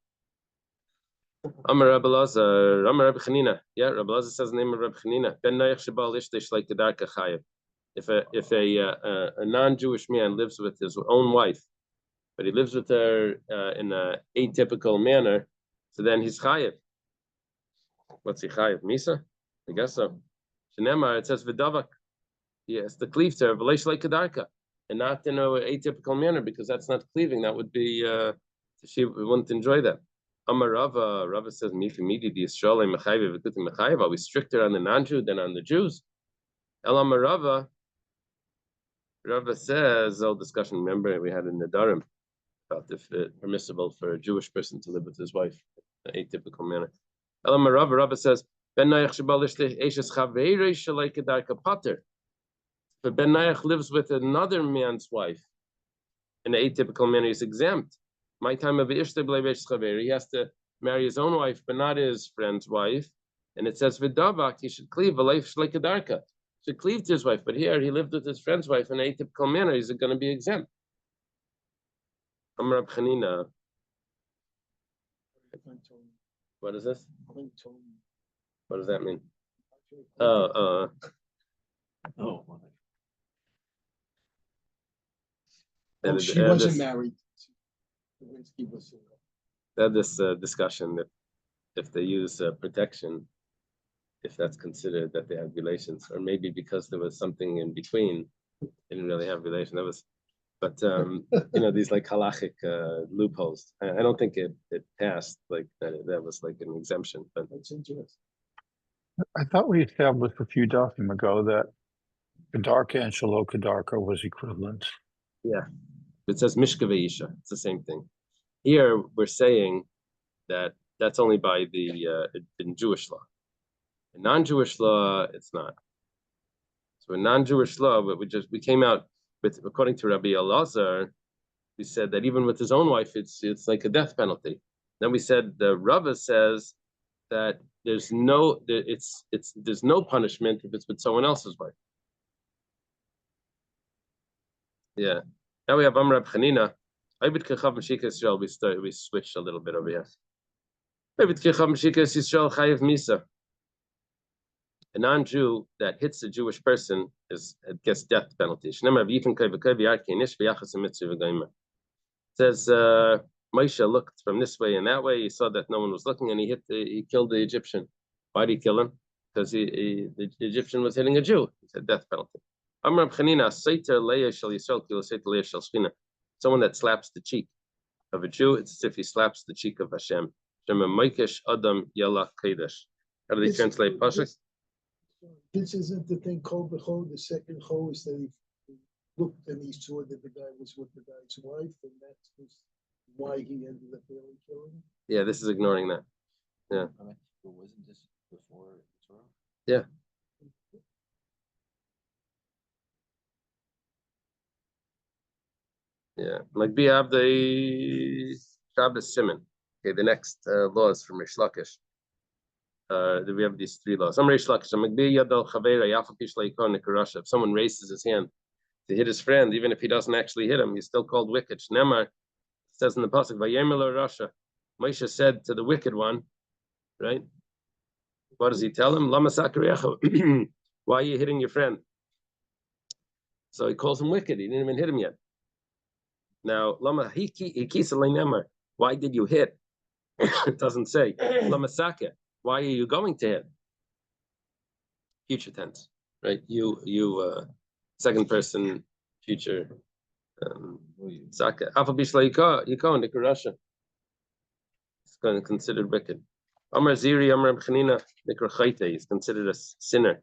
Amar Rabbi Lazar, Amar Rabbi Chanina. Yeah, Rabbi Lazar says the name of Rabbi Chanina. Ben Noach Shabal Ishtish like Kedarka Chayev. If a non-Jewish man lives with his own wife, but he lives with her in an atypical manner, so then he's chayiv. What's he chayiv? Misa? I guess so. Shenemar, it says v'davak. He has to cleave to her, v'leish like kedarka, and not in an atypical manner, because that's not cleaving. That would be she wouldn't enjoy that. Amar Rava says midi the Yisraelim mechayiv v'kutim mechayiv. Are we stricter on the non-Jew than on the Jews? El Amar Rava says, old discussion. Remember we had in the Nadarim about if it's permissible for a Jewish person to live with his wife in an atypical manner. Elam Rava says, Ben Noach Shabal Eishes Chaveirei Shalei Kedarka Pater. If Ben Noach lives with another man's wife in an atypical manner, he's exempt. My time of Ishte Bleivesh Chaveirei, he has to marry his own wife, but not his friend's wife. And it says V'davak, he should cleave V'leif Shalei Kedarka. Should cleave to his wife, but here he lived with his friend's wife in an atypical manner. He's going to be exempt. Amar Chanina. What is this? What does that mean? Oh, Oh, she wasn't married. Lewinsky was single. That this discussion that if they use protection, if that's considered that they have relations, or maybe because there was something in between, they didn't really have relation. That was, but these like halachic loopholes. I don't think it passed like that. That was like an exemption, but That's interesting. I thought we established a few dafim ago that Kedarka and Shalo Kedarka was equivalent. yeah, it says Mishkave Isha. It's the same thing. Here we're saying that that's only by the in Jewish law. In non-Jewish law, it's not. So in non-Jewish law, we came out with, according to Rabbi Elazar, we said that even with his own wife, it's like a death penalty. Then we said the Rava says that there's no punishment if it's with someone else's wife. Yeah. Now we have Amr Rab Chanina. We switched a little bit over here. A non-Jew that hits a Jewish person gets death penalty. It says Moshe looked from this way and that way. He saw that no one was looking, and he killed the Egyptian. Why did he kill him? Because the Egyptian was hitting a Jew. He said death penalty. Someone that slaps the cheek of a Jew, it's as if he slaps the cheek of Hashem. How do they translate Pasuk? This isn't the thing, Kol B'Chol, the second Chol is that he looked and he saw that the guy was with the guy's wife, and that was why he ended up really killing him. Yeah, this is ignoring that. Yeah. I mean, but wasn't this before Torah? Yeah. Yeah. Like Biab the Shabbos Shimon. Okay, the next law is from Rish Lakish. we have these three laws. If someone raises his hand to hit his friend, even if he doesn't actually hit him, he's still called wicked. Shnemar says in the pasuk, Rasha. Moshe said to the wicked one, right? What does he tell him? Why are you hitting your friend? So he calls him wicked. He didn't even hit him yet. Now, why did you hit? It doesn't say. Why are you going to hit? Future tense, right? You second person future. Saka. It's going to considered wicked. Amar Ziri, Amar Bchanina, Nikra Chayte is considered a sinner.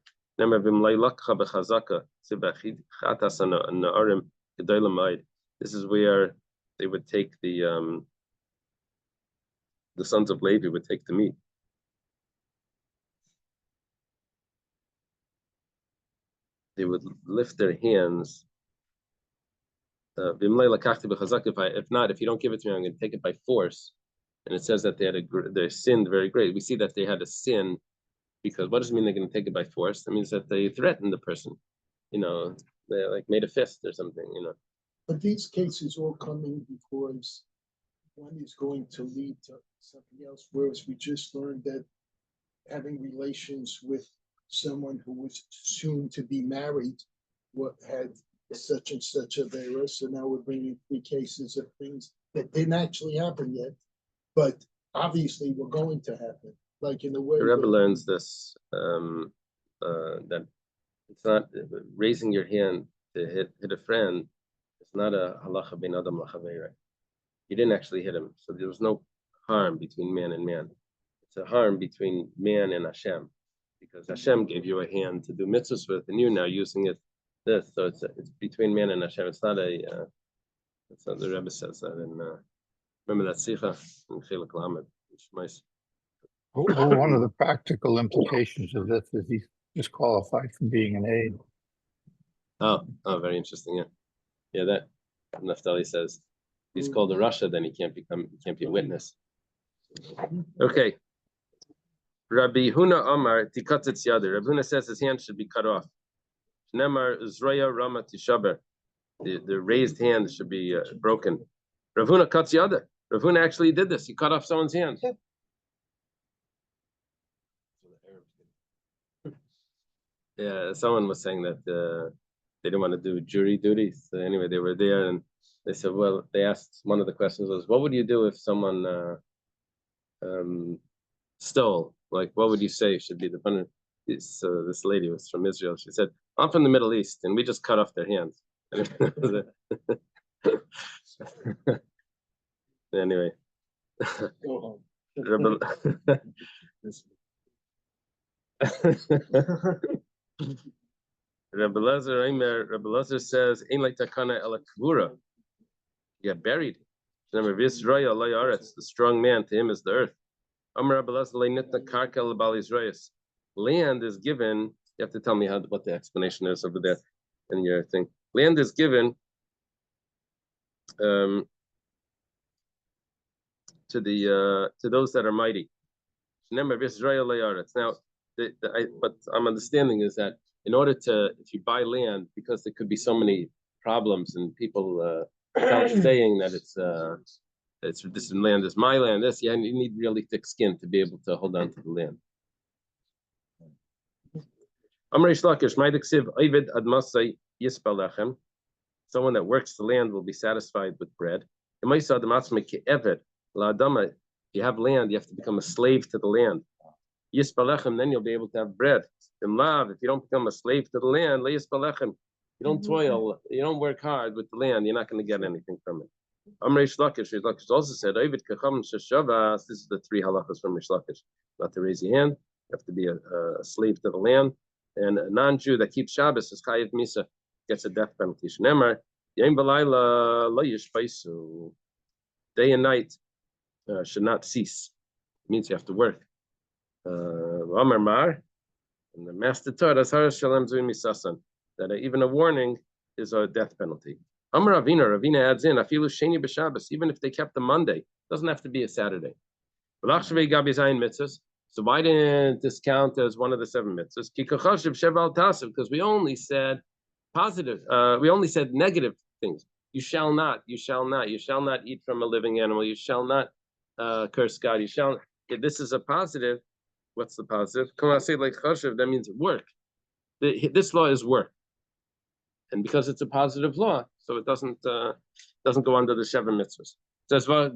This is where they would take the sons of Levi would take the meat. They would lift their hands. If not, if you don't give it to me, I'm going to take it by force. And it says that they sinned very great. We see that they had a sin because what does it mean they're going to take it by force? That means that they threatened the person. They like made a fist or something. But these cases all coming because one is going to lead to something else. Whereas we just learned that having relations with someone who was soon to be married, what had such and such a virus. So now we're bringing 3 cases of things that didn't actually happen yet, but obviously were going to happen. Like in the way the Rebbe learns this that it's not raising your hand to hit a friend. It's not a halacha ben adam lachaveira. You didn't actually hit him, so there was no harm between man and man. It's a harm between man and Hashem, because Hashem gave you a hand to do mitzvahs with, and you're now using it. So it's between man and Hashem. It's not a. It's not the Rebbe says that in. Remember that sicha in Chiluk Lamed. One of the practical implications of this is he's disqualified from being an aide. Oh, very interesting. Yeah, that Naftali says he's called a Rasha, then he can't be a witness. Okay. Rabbi Huna Amar tikatzitz yada. Rabbi Huna says his hand should be cut off. Nemar Zraya Rama Tishaber. The raised hand should be broken. Rav Huna cuts yada. Rav Huna actually did this. He cut off someone's hand. Yeah, someone was saying that they didn't want to do jury duty. So anyway, they were there and they said, well, they asked, one of the questions was, what would you do if someone stole? Like, what would you say should be the punishment? So this lady was from Israel. She said, I'm from the Middle East, and we just cut off their hands. Anyway. Go home. Rebbe Lezer says, "Ein like takana ela kvura." You get buried. Remember, Vizraya Allah Yaretz, the strong man, to him is the earth. Amar Rebbe Lezer leinitna karka lebal Yisraelis. Land is given. You have to tell me what the explanation is over there in your thing. Land is given to those that are mighty. Remember, Vizraya Allah Yaretz. Now, what I'm understanding is that in order if you buy land, because there could be so many problems and people saying that this land is my land, you need really thick skin to be able to hold on to the land. Someone that works the land will be satisfied with bread. If you have land, you have to become a slave to the land. Then you'll be able to have bread. If you don't become a slave to the land, you don't toil, you don't work hard with the land, you're not going to get anything from it. Rish Lakish also said, this is the 3 halachas from Rish Lakish. Not to raise your hand, you have to be a slave to the land. And a non-Jew that keeps Shabbos is Chayiv Misa, gets a death penalty. Day and night should not cease. It means you have to work. And the master taught us that even a warning is a death penalty. Ravina adds in, even if they kept the Monday, it doesn't have to be a Saturday. So So why didn't this count as one of the 7 mitzvahs? Because we only said positive, we only said negative things. You shall not eat from a living animal, you shall not curse God, you shall. If this is a positive, what's the positive? That means work. This law is work. And because it's a positive law, so it doesn't go under the 7 mitzvahs. It says, what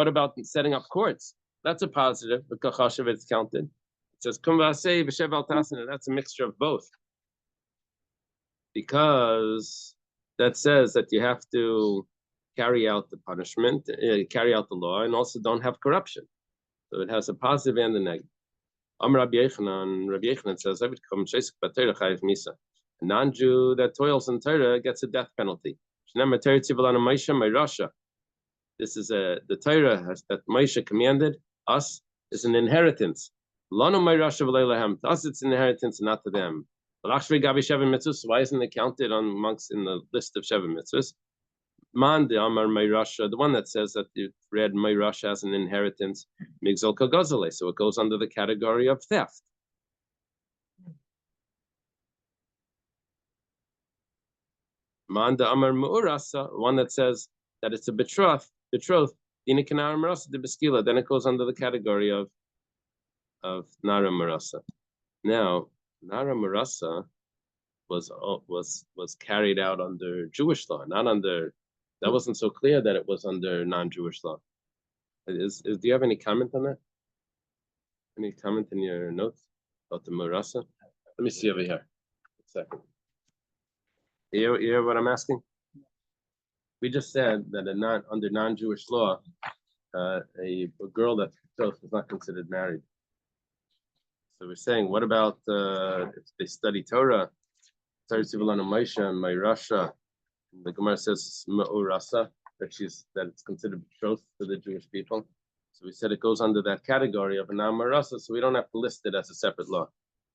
about setting up courts? That's a positive, because it's counted. It says, that's a mixture of both. Because that says that you have to carry out the punishment, carry out the law, and also don't have corruption. So it has a positive and a negative. Rabbi Yochanan says, a non-Jew that toils in Torah gets a death penalty. This is the Torah that Moshe commanded us is an inheritance. To us, it's an inheritance, not to them. Why isn't it counted amongst in the list of 7 mitzvahs? The one that says that you read Mayrasha as an inheritance, so it goes under the category of theft. Manda Amar Mu'urasa, one that says that it's a betrothed, then it goes under the category of Nara Marasa. Now, Nara Marasa was carried out under Jewish law, not under. That wasn't so clear that it was under non-Jewish law. Do you have any comment on that? Any comment in your notes about the Marasa? Let me see over here. A second. You hear what I'm asking? We just said that under non-Jewish law, a girl that's betrothed is not considered married. So we're saying, what about if they study Torah? Torah Sivalana Maisha and Mayrasha. The Gemara says Ma'urasa, that it's considered betrothed to the Jewish people. So we said it goes under that category of a Marasa, so we don't have to list it as a separate law.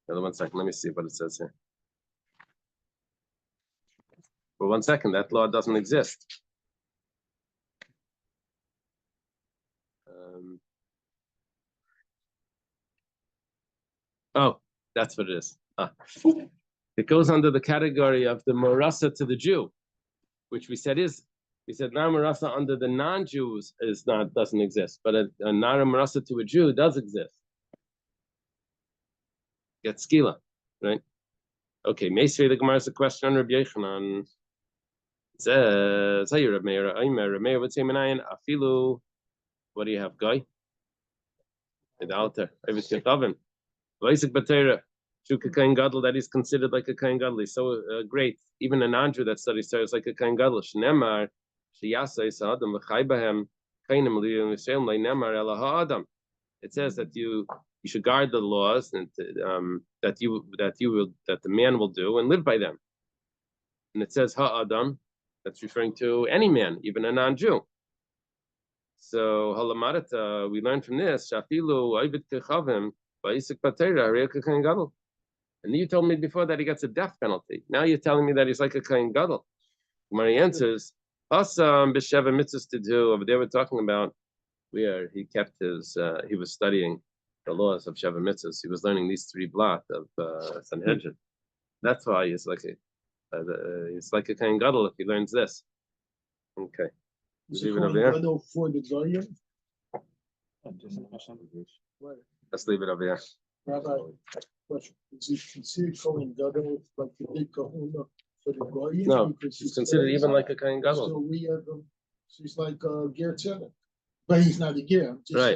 Now, 1 second, let me see what it says here. For 1 second, that law doesn't exist. Oh, that's what it is. It goes under the category of the Marasa to the Jew, which we said now Marasa under the non-Jews doesn't exist, but a Nara Marasa to a Jew does exist. Get skila, right? Okay, Meisvei the Gemara is a question on Rabbi Yochanan. It says, "Hey, Rabbi Meir would say, afilu." What do you have, guy? The altar. Everything of him. Vaisik Batera. Kain Gadol, that is considered like a Kain Gadol. So great. Even a non-Jew that studies Torah is like a Kain Gadol. Shnemar, Sheyasa Adam v'chaybahem Kainim liyum v'shem leinemar ela Adam. It says that you should guard the laws and that the man will do and live by them. And it says Adam. That's referring to any man, even a non-Jew. So halamarata, we learn from this. Shafilu oivit kechavim va'isik batera harei kain gadol. And you told me before that he gets a death penalty. Now you're telling me that he's like a kain gadol. Gemara answers, Asam b'sheva mitzvahs to do. Over there we're talking about where he kept his. He was studying the laws of sheva mitzvahs. He was learning these 3 blot of Sanhedrin. That's why he's like a kain gadol if he learns this. Okay. Is it Kohen Gadol for the Goyim? Let's leave it over here. Rabbi, question. Is it considered Kohen Gadol like the big kahuna for the Goyim? No, it's considered even like a kain gadol. So we have so he's like a ger tzedek, but he's not a ger. Right.